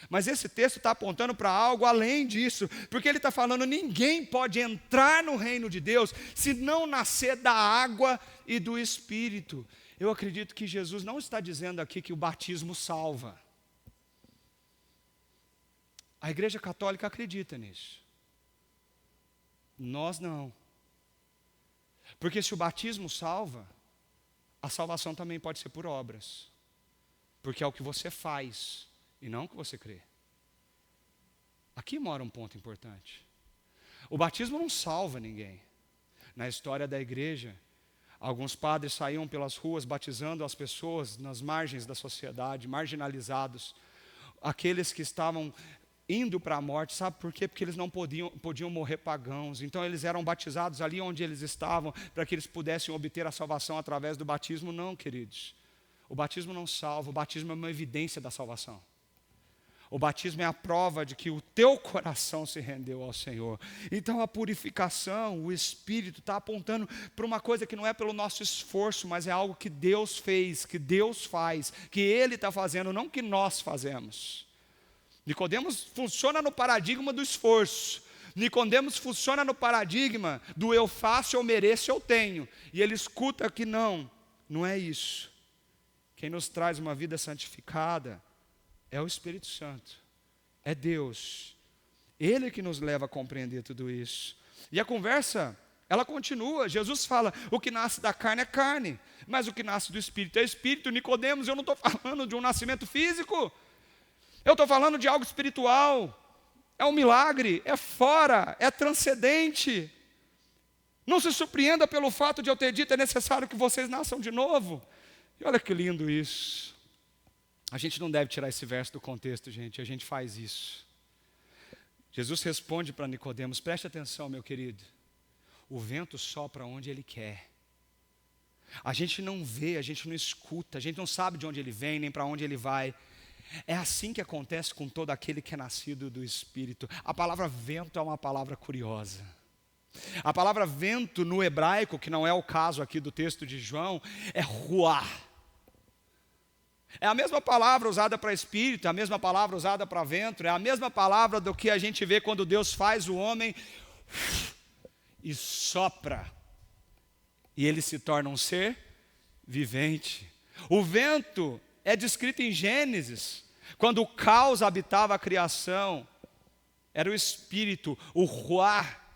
Mas esse texto está apontando para algo além disso, porque ele está falando: ninguém pode entrar no reino de Deus se não nascer da água e do Espírito. Eu acredito que Jesus não está dizendo aqui que o batismo salva. A Igreja Católica acredita nisso. Nós não. Porque se o batismo salva, a salvação também pode ser por obras. Porque é o que você faz e não o que você crê. Aqui mora um ponto importante. O batismo não salva ninguém. Na história da igreja, alguns padres saíam pelas ruas batizando as pessoas nas margens da sociedade, marginalizados. Aqueles que estavam indo para a morte, sabe por quê? Porque eles não podiam morrer pagãos. Então eles eram batizados ali onde eles estavam, para que eles pudessem obter a salvação através do batismo. Não, queridos. O batismo não salva, o batismo é uma evidência da salvação. O batismo é a prova de que o teu coração se rendeu ao Senhor. Então a purificação, o Espírito está apontando para uma coisa que não é pelo nosso esforço, mas é algo que Deus fez, que Deus faz, que Ele está fazendo, não que nós fazemos. Nicodemos funciona no paradigma do esforço. Nicodemos funciona no paradigma do eu faço, eu mereço, eu tenho. E ele escuta que não é isso. Quem nos traz uma vida santificada é o Espírito Santo, é Deus. Ele que nos leva a compreender tudo isso. E a conversa, ela continua. Jesus fala: o que nasce da carne é carne, mas o que nasce do Espírito é Espírito. Nicodemos, eu não estou falando de um nascimento físico, eu estou falando de algo espiritual. É um milagre, é fora, é transcendente. Não se surpreenda pelo fato de eu ter dito: é necessário que vocês nasçam de novo. E olha que lindo isso. A gente não deve tirar esse verso do contexto, gente, a gente faz isso. Jesus responde para Nicodemos: preste atenção, meu querido. O vento sopra onde ele quer. A gente não vê, a gente não escuta, a gente não sabe de onde ele vem, nem para onde ele vai. É assim que acontece com todo aquele que é nascido do Espírito. A palavra vento é uma palavra curiosa. A palavra vento no hebraico, que não é o caso aqui do texto de João, é ruar. É a mesma palavra usada para espírito, é a mesma palavra usada para vento, é a mesma palavra do que a gente vê quando Deus faz o homem e sopra. E ele se torna um ser vivente. O vento é descrito em Gênesis, quando o caos habitava a criação. Era o Espírito, o ruar,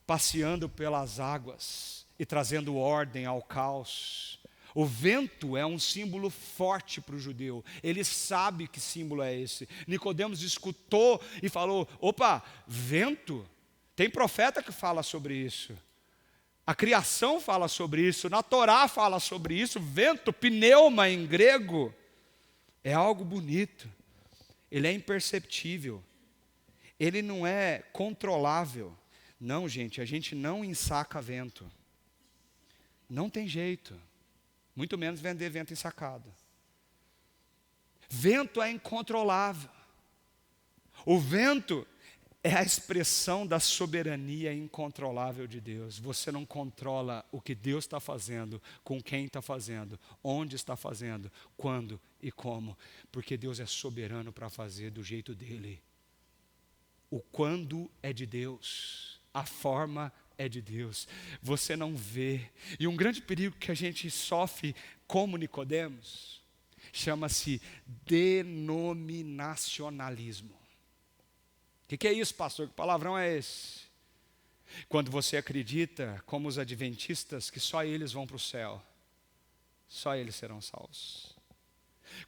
passeando pelas águas e trazendo ordem ao caos. O vento é um símbolo forte para o judeu. Ele sabe que símbolo é esse. Nicodemos escutou e falou: opa, vento? Tem profeta que fala sobre isso. A criação fala sobre isso, na Torá fala sobre isso. Vento, pneuma em grego, é algo bonito. Ele é imperceptível. Ele não é controlável. Não, gente, a gente não ensaca vento. Não tem jeito. Muito menos vender vento ensacado. Vento é incontrolável. O vento é a expressão da soberania incontrolável de Deus. Você não controla o que Deus está fazendo, com quem está fazendo, onde está fazendo, quando e como. Porque Deus é soberano para fazer do jeito dele. O quando é de Deus, a forma é de Deus. Você não vê. E um grande perigo que a gente sofre como Nicodemos chama-se denominacionalismo. O que é isso, pastor? Que palavrão é esse? Quando você acredita, como os adventistas, que só eles vão para o céu, só eles serão salvos.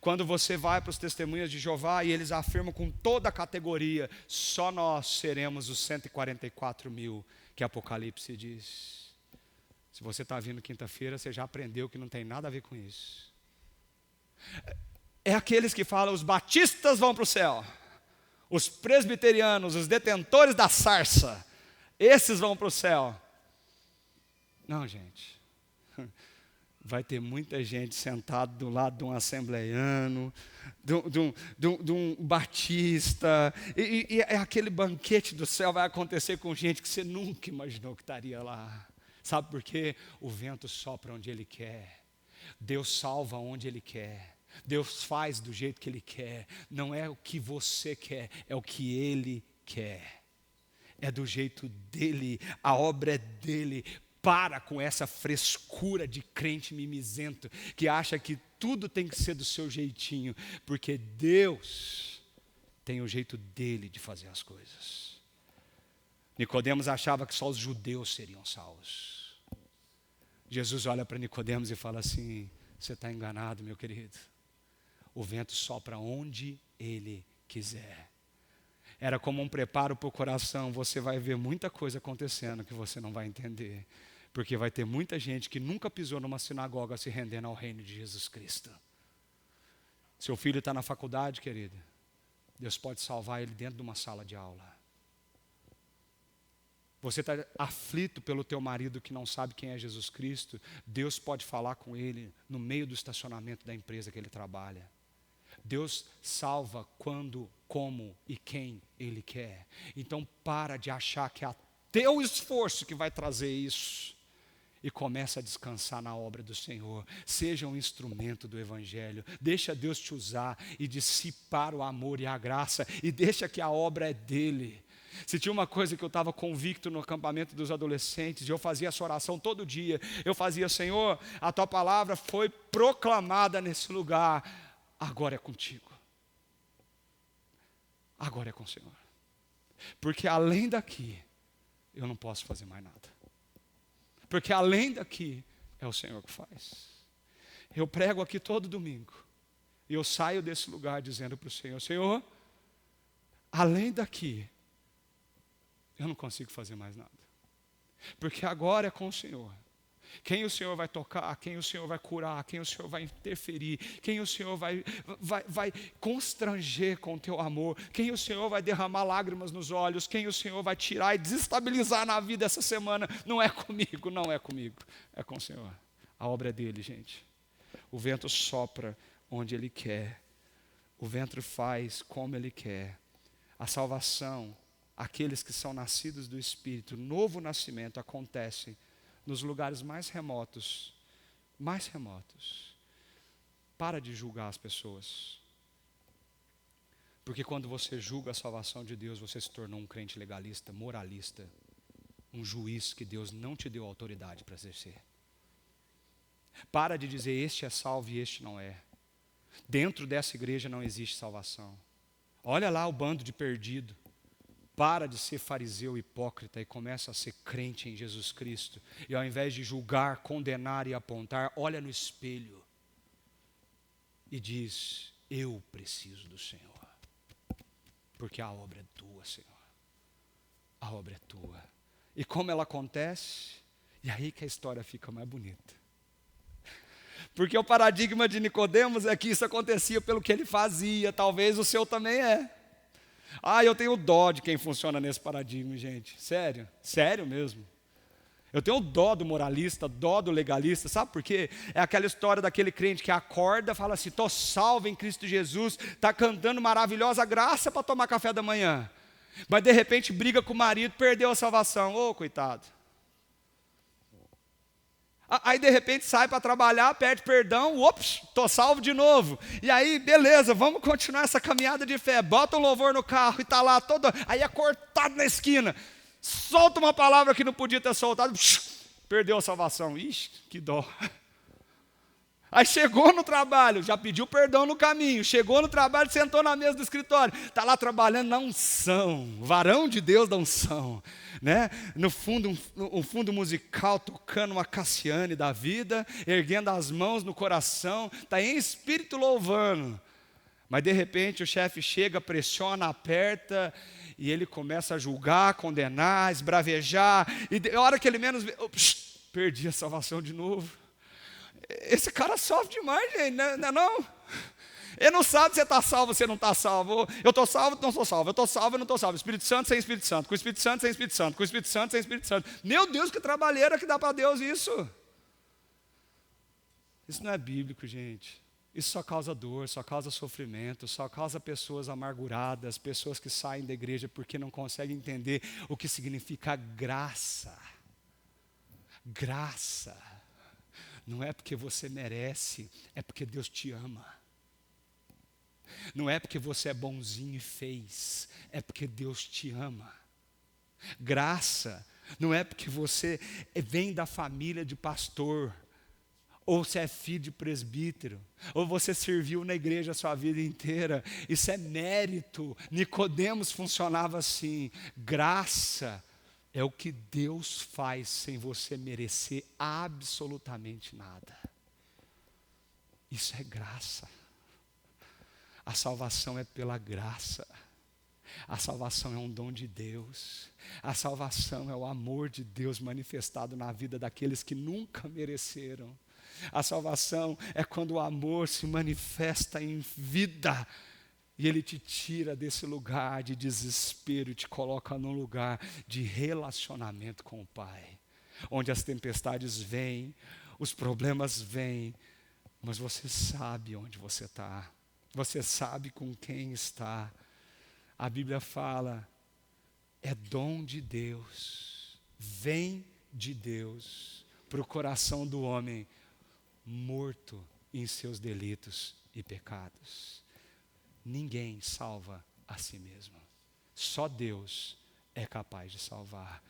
Quando você vai para os testemunhas de Jeová e eles afirmam com toda a categoria, só nós seremos os 144 mil que Apocalipse diz. Se você está vindo quinta-feira, você já aprendeu que não tem nada a ver com isso. É aqueles que falam, os batistas vão para o céu. Os presbiterianos, os detentores da sarça, esses vão para o céu. Não, gente. Vai ter muita gente sentada do lado de um assembleiano, de um batista, e é aquele banquete do céu vai acontecer com gente que você nunca imaginou que estaria lá. Sabe por quê? O vento sopra onde ele quer. Deus salva onde ele quer. Deus faz do jeito que ele quer. Não é o que você quer, é o que ele quer. É do jeito dele, a obra é dele. Para com essa frescura de crente mimizento, que acha que tudo tem que ser do seu jeitinho, porque Deus tem o jeito dele de fazer as coisas. Nicodemos achava que só os judeus seriam salvos. Jesus olha para Nicodemos e fala assim: você está enganado, meu querido. O vento sopra onde ele quiser. Era como um preparo para o coração. Você vai ver muita coisa acontecendo que você não vai entender. Porque vai ter muita gente que nunca pisou numa sinagoga se rendendo ao reino de Jesus Cristo. Seu filho está na faculdade, querida. Deus pode salvar ele dentro de uma sala de aula. Você está aflito pelo teu marido que não sabe quem é Jesus Cristo. Deus pode falar com ele no meio do estacionamento da empresa que ele trabalha. Deus salva quando, como e quem Ele quer. Então para de achar que é teu esforço que vai trazer isso. E começa a descansar na obra do Senhor. Seja um instrumento do Evangelho. Deixa Deus te usar e dissipar o amor e a graça. E deixa que a obra é dEle. Se tinha uma coisa que eu estava convicto no acampamento dos adolescentes, eu fazia essa oração todo dia. Eu fazia: Senhor, a Tua palavra foi proclamada nesse lugar. Agora é contigo. Agora é com o Senhor. Porque além daqui, eu não posso fazer mais nada. Porque além daqui, é o Senhor que faz. Eu prego aqui todo domingo. E eu saio desse lugar dizendo para o Senhor: Senhor, além daqui, eu não consigo fazer mais nada. Porque agora é com o Senhor. Quem o Senhor vai tocar, quem o Senhor vai curar, quem o Senhor vai interferir, quem o Senhor vai constranger com o teu amor, quem o Senhor vai derramar lágrimas nos olhos, quem o Senhor vai tirar e desestabilizar na vida essa semana. Não é comigo, não é comigo, é com o Senhor. A obra é dele, gente. O vento sopra onde ele quer, o vento faz como ele quer. A salvação, aqueles que são nascidos do Espírito, o novo nascimento acontece nos lugares mais remotos, mais remotos. Para de julgar as pessoas. Porque quando você julga a salvação de Deus, você se tornou um crente legalista, moralista, um juiz que Deus não te deu autoridade para exercer. Para de dizer este é salvo e este não é. Dentro dessa igreja não existe salvação. Olha lá o bando de perdido. Para de ser fariseu hipócrita e começa a ser crente em Jesus Cristo. E ao invés de julgar, condenar e apontar, olha no espelho e diz: eu preciso do Senhor. Porque a obra é tua, Senhor. A obra é tua. E como ela acontece? E aí que a história fica mais bonita. Porque o paradigma de Nicodemos é que isso acontecia pelo que ele fazia. Talvez o seu também é. Eu tenho dó de quem funciona nesse paradigma, gente. Sério, sério mesmo. Eu tenho dó do moralista, dó do legalista. Sabe por quê? É aquela história daquele crente que acorda, fala assim: estou salvo em Cristo Jesus, está cantando maravilhosa graça para tomar café da manhã. Mas de repente briga com o marido, perdeu a salvação. Ô, coitado. Aí de repente sai para trabalhar, pede perdão, ops, estou salvo de novo. E aí, beleza, vamos continuar essa caminhada de fé. Bota um louvor no carro e está lá todo. Aí é cortado na esquina. Solta uma palavra que não podia ter soltado. Perdeu a salvação. Ixi, que dó. Aí chegou no trabalho, já pediu perdão no caminho. Chegou no trabalho, sentou na mesa do escritório. Está lá trabalhando na unção. Varão de Deus da unção. Né? No fundo, um fundo musical, tocando uma Cassiane da vida, erguendo as mãos no coração, está em espírito louvando. Mas de repente o chefe chega, pressiona, aperta, e ele começa a julgar, condenar, esbravejar, e a hora que ele menos vê, perdi a salvação de novo. Esse cara sofre demais, gente, não? Ele não sabe se você está salvo ou se não está salvo. Eu estou salvo, não estou salvo. Eu estou salvo, eu não estou salvo. Espírito Santo sem Espírito Santo. Com Espírito Santo sem Espírito Santo. Com Espírito Santo sem Espírito Santo. Meu Deus, que trabalheira que dá para Deus isso. Isso não é bíblico, gente. Isso só causa dor, só causa sofrimento, só causa pessoas amarguradas, pessoas que saem da igreja porque não conseguem entender o que significa graça. Graça. Não é porque você merece, é porque Deus te ama. Não é porque você é bonzinho e fez, é porque Deus te ama. Graça não é porque você vem da família de pastor, ou você é filho de presbítero, ou você serviu na igreja a sua vida inteira. Isso é mérito. Nicodemos funcionava assim. Graça é o que Deus faz sem você merecer absolutamente nada. Isso é graça. A salvação é pela graça. A salvação é um dom de Deus. A salvação é o amor de Deus manifestado na vida daqueles que nunca mereceram. A salvação é quando o amor se manifesta em vida e ele te tira desse lugar de desespero e te coloca num lugar de relacionamento com o Pai, onde as tempestades vêm, os problemas vêm, mas você sabe onde você está. Você sabe com quem está. A Bíblia fala, é dom de Deus, vem de Deus para o coração do homem morto em seus delitos e pecados. Ninguém salva a si mesmo. Só Deus é capaz de salvar.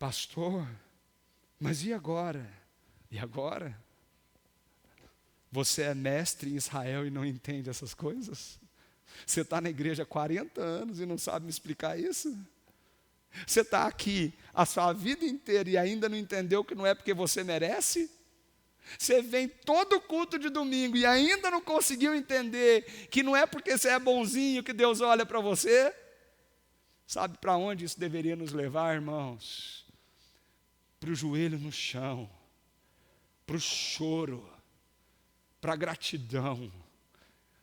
Pastor, mas e agora? E agora? Você é mestre em Israel e não entende essas coisas? Você está na igreja há 40 anos e não sabe me explicar isso? Você está aqui a sua vida inteira e ainda não entendeu que não é porque você merece? Você vem todo culto de domingo e ainda não conseguiu entender que não é porque você é bonzinho que Deus olha para você? Sabe para onde isso deveria nos levar, irmãos? Para o joelho no chão. para o choro, para a gratidão.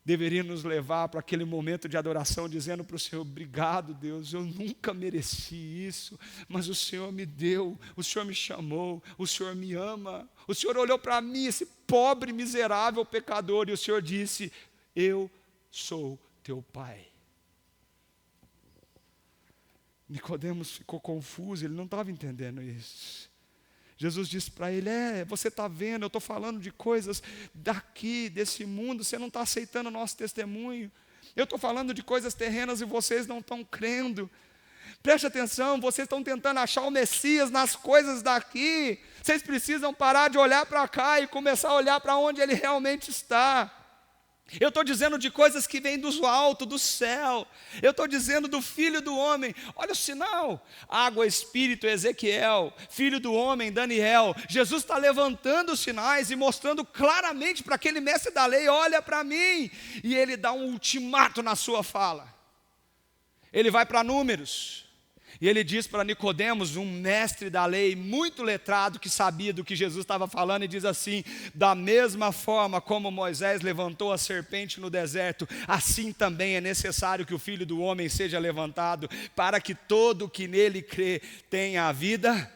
Deveria nos levar para aquele momento de adoração, dizendo para o Senhor: obrigado, Deus, eu nunca mereci isso, mas o Senhor me deu, o Senhor me chamou, o Senhor me ama, o Senhor olhou para mim, esse pobre, miserável pecador, e o Senhor disse: eu sou teu Pai. Nicodemos ficou confuso, ele não estava entendendo isso. Jesus disse para ele: você está vendo, eu estou falando de coisas daqui, desse mundo, você não está aceitando o nosso testemunho. Eu estou falando de coisas terrenas e vocês não estão crendo. Preste atenção, vocês estão tentando achar o Messias nas coisas daqui. Vocês precisam parar de olhar para cá e começar a olhar para onde Ele realmente está. Eu estou dizendo de coisas que vêm do alto, do céu. Eu estou dizendo do Filho do Homem. Olha o sinal: água, Espírito, Ezequiel. Filho do Homem, Daniel. Jesus está levantando os sinais e mostrando claramente para aquele mestre da lei: olha para mim. E ele dá um ultimato na sua fala. Ele vai para Números. E ele diz para Nicodemos, um mestre da lei, muito letrado, que sabia do que Jesus estava falando, e diz assim: da mesma forma como Moisés levantou a serpente no deserto, assim também é necessário que o Filho do Homem seja levantado, para que todo que nele crê tenha a vida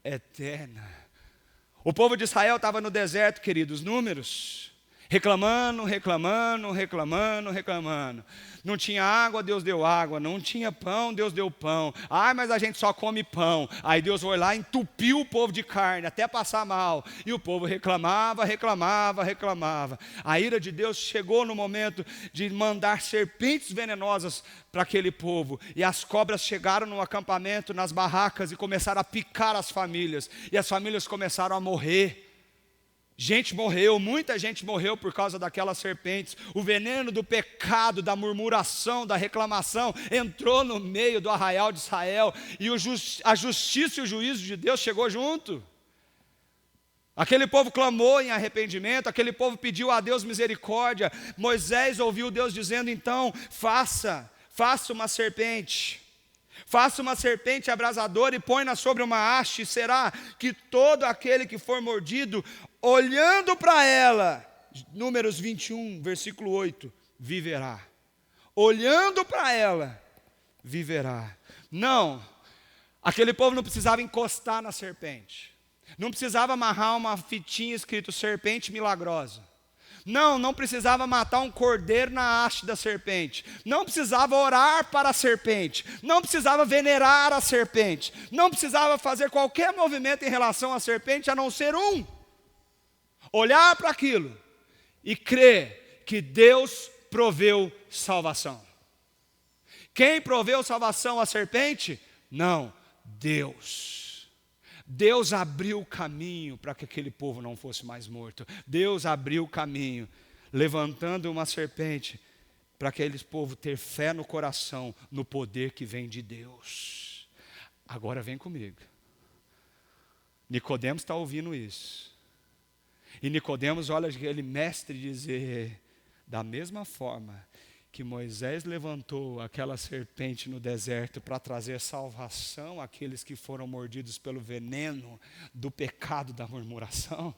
eterna. O povo de Israel estava no deserto, queridos, Números, reclamando. Não tinha água, Deus deu água. Não tinha pão, Deus deu pão. Mas a gente só come pão. Aí Deus foi lá e entupiu o povo de carne, até passar mal. E o povo reclamava. A ira de Deus chegou no momento de mandar serpentes venenosas para aquele povo. E as cobras chegaram no acampamento, nas barracas, e começaram a picar as famílias. E as famílias começaram a morrer. Gente morreu, muita gente morreu por causa daquelas serpentes. O veneno do pecado, da murmuração, da reclamação entrou no meio do arraial de Israel. E a justiça e o juízo de Deus chegou junto. Aquele povo clamou em arrependimento, aquele povo pediu a Deus misericórdia. Moisés ouviu Deus dizendo: então, faça uma serpente. Faça uma serpente abrasadora e põe-na sobre uma haste, e será que todo aquele que for mordido, olhando para ela, Números 21, versículo 8, viverá. Olhando para ela, viverá. Não, aquele povo não precisava encostar na serpente, não precisava amarrar uma fitinha escrito serpente milagrosa. Não precisava matar um cordeiro na haste da serpente. Não precisava orar para a serpente. Não precisava venerar a serpente. Não precisava fazer qualquer movimento em relação à serpente, a não ser olhar para aquilo e crer que Deus proveu salvação. Quem proveu salvação à serpente? Não, Deus. Deus abriu o caminho para que aquele povo não fosse mais morto. Deus abriu o caminho, levantando uma serpente, para aquele povo ter fé no coração, no poder que vem de Deus. Agora vem comigo. Nicodemos está ouvindo isso. E Nicodemos olha aquele mestre dizer: da mesma forma que Moisés levantou aquela serpente no deserto para trazer salvação àqueles que foram mordidos pelo veneno do pecado da murmuração,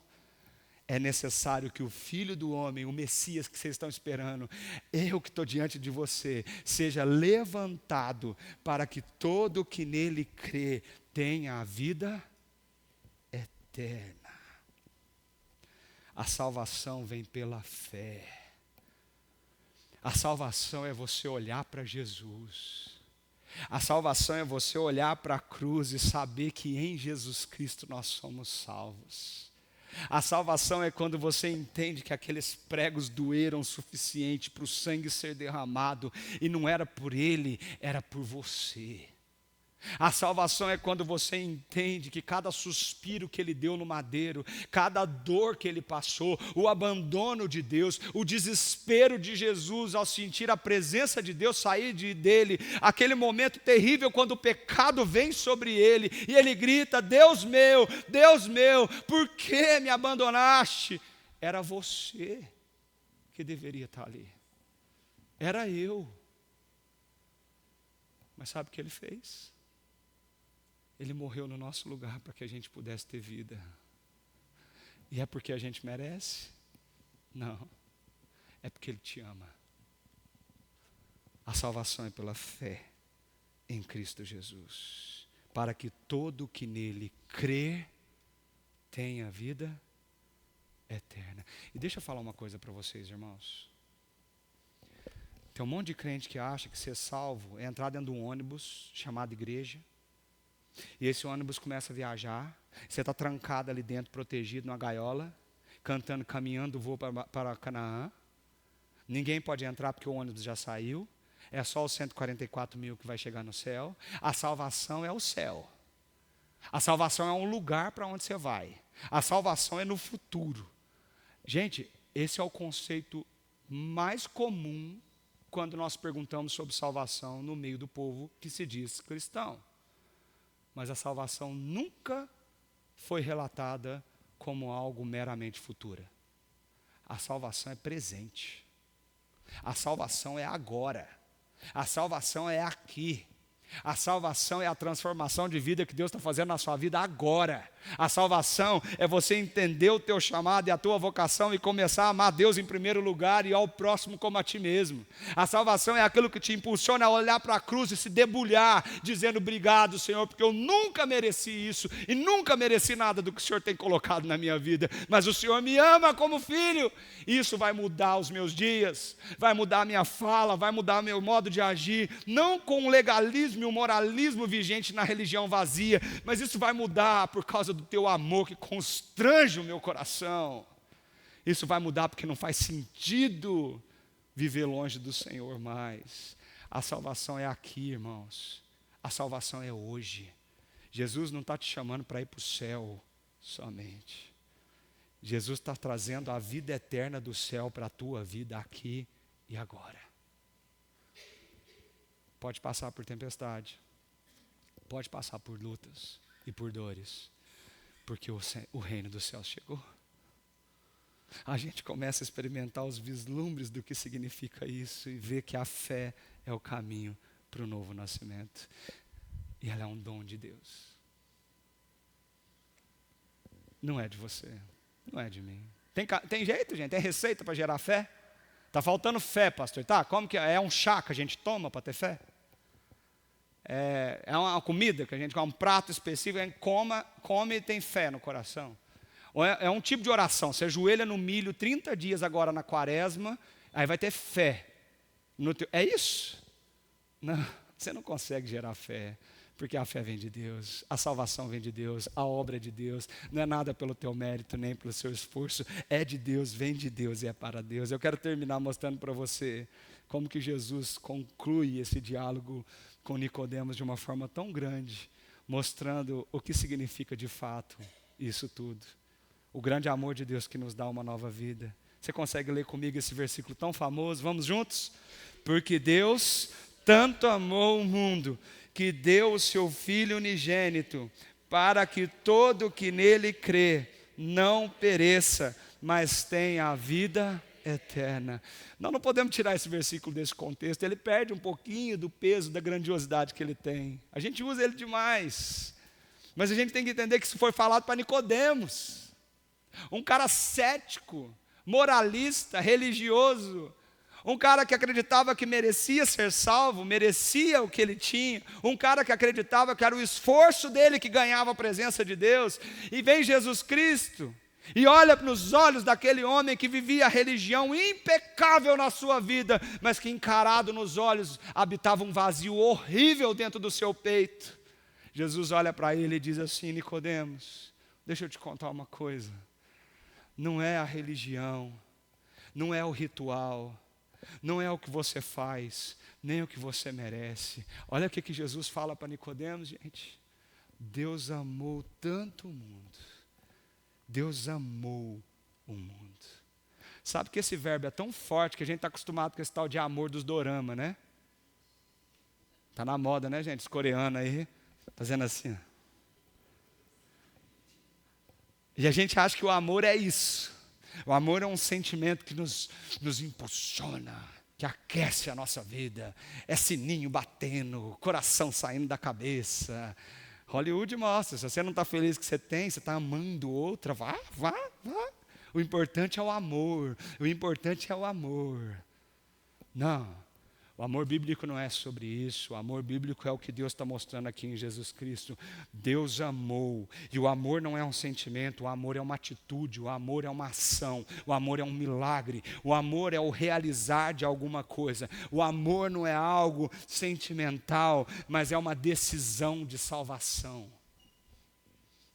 é necessário que o Filho do Homem, o Messias que vocês estão esperando, eu que estou diante de você, seja levantado para que todo que nele crê tenha a vida eterna. A salvação vem pela fé. A salvação é você olhar para Jesus. A salvação é você olhar para a cruz e saber que em Jesus Cristo nós somos salvos. A salvação é quando você entende que aqueles pregos doeram o suficiente para o sangue ser derramado, e não era por ele, era por você. A salvação é quando você entende que cada suspiro que ele deu no madeiro, cada dor que ele passou, o abandono de Deus, o desespero de Jesus ao sentir a presença de Deus sair dele, aquele momento terrível quando o pecado vem sobre ele e ele grita: Deus meu, por que me abandonaste? Era você que deveria estar ali, era eu. Mas sabe o que ele fez? Ele morreu no nosso lugar para que a gente pudesse ter vida. E é porque a gente merece? Não. É porque Ele te ama. A salvação é pela fé em Cristo Jesus, para que todo que nele crer tenha vida eterna. E deixa eu falar uma coisa para vocês, irmãos. Tem um monte de crente que acha que ser salvo é entrar dentro de um ônibus chamado igreja, e esse ônibus começa a viajar, você está trancado ali dentro, protegido numa gaiola, cantando Caminhando Vou para Canaã. Ninguém pode entrar porque o ônibus já saiu. É só os 144 mil que vai chegar no céu. A salvação é o céu. A salvação é um lugar para onde você vai. A salvação é no futuro. Gente, esse é o conceito mais comum quando nós perguntamos sobre salvação no meio do povo que se diz cristão. Mas a salvação nunca foi relatada como algo meramente futura. A salvação é presente. A salvação é agora. A salvação é aqui. A salvação é a transformação de vida que Deus está fazendo na sua vida agora. A salvação é você entender o teu chamado e a tua vocação e começar a amar Deus em primeiro lugar e ao próximo como a ti mesmo. A salvação é aquilo que te impulsiona a olhar para a cruz e se debulhar, dizendo obrigado, Senhor, porque eu nunca mereci isso e nunca mereci nada do que o Senhor tem colocado na minha vida, mas o Senhor me ama como filho. Isso vai mudar os meus dias, vai mudar a minha fala, vai mudar o meu modo de agir, não com o legalismo e o moralismo vigente na religião vazia, mas isso vai mudar por causa do teu amor que constrange o meu coração. Isso vai mudar porque não faz sentido viver longe do Senhor mais. A salvação é aqui, irmãos. A salvação é hoje. Jesus não está te chamando para ir para o céu somente. Jesus está trazendo a vida eterna do céu para a tua vida aqui e agora. Pode passar por tempestade, pode passar por lutas e por dores, porque o reino dos céus chegou. A gente começa a experimentar os vislumbres do que significa isso e ver que a fé é o caminho para o novo nascimento. E ela é um dom de Deus. Não é de você, não é de mim. Tem jeito, gente? Tem receita para gerar fé? Está faltando fé, pastor. Tá? Como que é? É um chá que a gente toma para ter fé? É uma comida que a gente come, um prato específico, a gente come e tem fé no coração. Ou é um tipo de oração, você ajoelha no milho 30 dias agora na quaresma, aí vai ter fé. É isso? Não, você não consegue gerar fé, porque a fé vem de Deus, a salvação vem de Deus, a obra é de Deus, não é nada pelo teu mérito, nem pelo seu esforço, é de Deus, vem de Deus e é para Deus. Eu quero terminar mostrando para você como que Jesus conclui esse diálogo com Nicodemos de uma forma tão grande, mostrando o que significa de fato isso tudo. O grande amor de Deus que nos dá uma nova vida. Você consegue ler comigo esse versículo tão famoso? Vamos juntos? Porque Deus tanto amou o mundo, que deu o seu Filho unigênito, para que todo que nele crê não pereça, mas tenha a vida eterna. Nós não podemos tirar esse versículo desse contexto, ele perde um pouquinho do peso, da grandiosidade que ele tem. A gente usa ele demais, mas a gente tem que entender que isso foi falado para Nicodemos, um cara cético, moralista, religioso, um cara que acreditava que merecia ser salvo, merecia o que ele tinha, um cara que acreditava que era o esforço dele que ganhava a presença de Deus, e vem Jesus Cristo, e olha nos olhos daquele homem que vivia a religião impecável na sua vida, mas que encarado nos olhos habitava um vazio horrível dentro do seu peito. Jesus olha para ele e diz assim: Nicodemos, deixa eu te contar uma coisa. Não é a religião, não é o ritual, não é o que você faz, nem o que você merece. Olha o que Jesus fala para Nicodemos, gente. Deus amou tanto o mundo. Deus amou o mundo. Sabe que esse verbo é tão forte que a gente está acostumado com esse tal de amor dos dorama, né? Está na moda, né, gente? Os coreanos aí, fazendo assim. E a gente acha que o amor é isso. O amor é um sentimento que nos impulsiona, que aquece a nossa vida. É sininho batendo, coração saindo da cabeça. Hollywood mostra, se você não está feliz que você tem, você está amando outra, vá. O importante é o amor, o importante é o amor. Não, o amor bíblico não é sobre isso, o amor bíblico é o que Deus está mostrando aqui em Jesus Cristo. Deus amou, e o amor não é um sentimento, o amor é uma atitude, o amor é uma ação, o amor é um milagre, o amor é o realizar de alguma coisa, o amor não é algo sentimental, mas é uma decisão de salvação.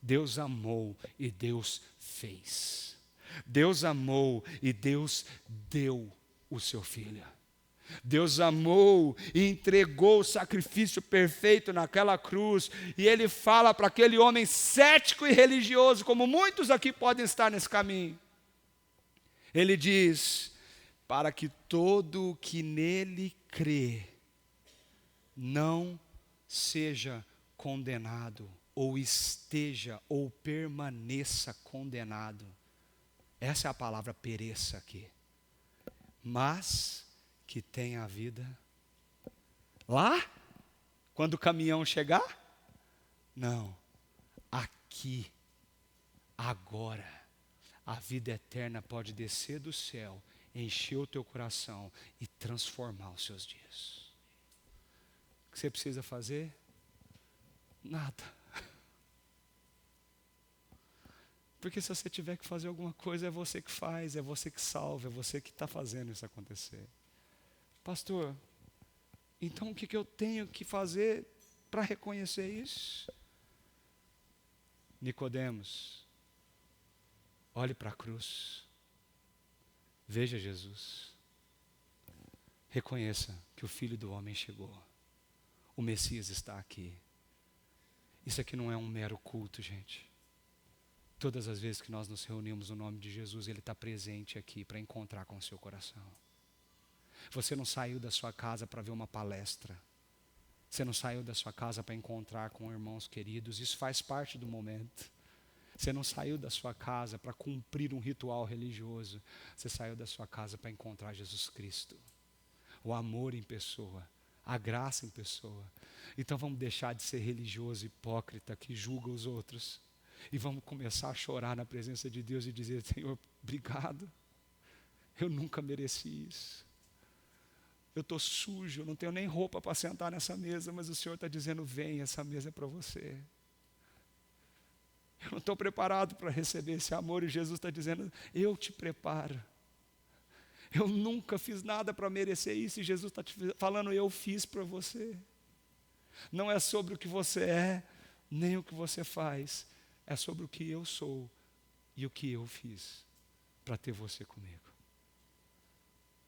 Deus amou e Deus fez. Deus amou e Deus deu o seu filho. Deus amou e entregou o sacrifício perfeito naquela cruz. E Ele fala para aquele homem cético e religioso, como muitos aqui podem estar nesse caminho. Ele diz, para que todo o que nele crê não seja condenado, ou esteja, ou permaneça condenado. Essa é a palavra pereça aqui. Mas que tenha a vida lá, quando o caminhão chegar? Não, aqui, agora. A vida eterna pode descer do céu, encher o teu coração e transformar os seus dias. O que você precisa fazer? Nada. Porque se você tiver que fazer alguma coisa, é você que faz, é você que salva, é você que está fazendo isso acontecer. Pastor, então o que eu tenho que fazer para reconhecer isso? Nicodemos, olhe para a cruz, veja Jesus, reconheça que o Filho do Homem chegou, o Messias está aqui. Isso aqui não é um mero culto, gente. Todas as vezes que nós nos reunimos no nome de Jesus, Ele está presente aqui para encontrar com o seu coração. Você não saiu da sua casa para ver uma palestra. Você não saiu da sua casa para encontrar com irmãos queridos. Isso faz parte do momento. Você não saiu da sua casa para cumprir um ritual religioso. Você saiu da sua casa para encontrar Jesus Cristo. O amor em pessoa. A graça em pessoa. Então vamos deixar de ser religioso hipócrita que julga os outros. E vamos começar a chorar na presença de Deus e dizer, Senhor, obrigado. Eu nunca mereci isso. Eu estou sujo, eu não tenho nem roupa para sentar nessa mesa, mas o Senhor está dizendo, vem, essa mesa é para você. Eu não estou preparado para receber esse amor e Jesus está dizendo, eu te preparo. Eu nunca fiz nada para merecer isso e Jesus está te falando, eu fiz para você. Não é sobre o que você é, nem o que você faz, é sobre o que eu sou e o que eu fiz para ter você comigo.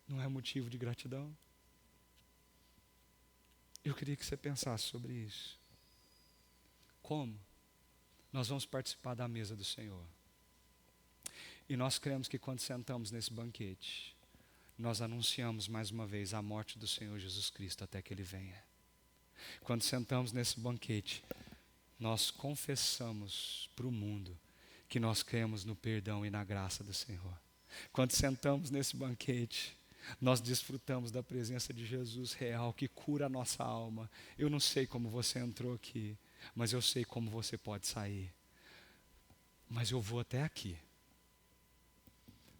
Não é motivo de gratidão? Eu queria que você pensasse sobre isso. Como? Nós vamos participar da mesa do Senhor. E nós cremos que quando sentamos nesse banquete, nós anunciamos mais uma vez a morte do Senhor Jesus Cristo até que Ele venha. Quando sentamos nesse banquete, nós confessamos para o mundo que nós cremos no perdão e na graça do Senhor. Quando sentamos nesse banquete, nós desfrutamos da presença de Jesus real, que cura a nossa alma. Eu não sei como você entrou aqui, mas eu sei como você pode sair. Mas eu vou até aqui.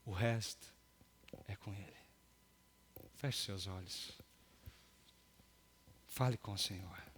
O resto é com Ele. Feche seus olhos. Fale com o Senhor.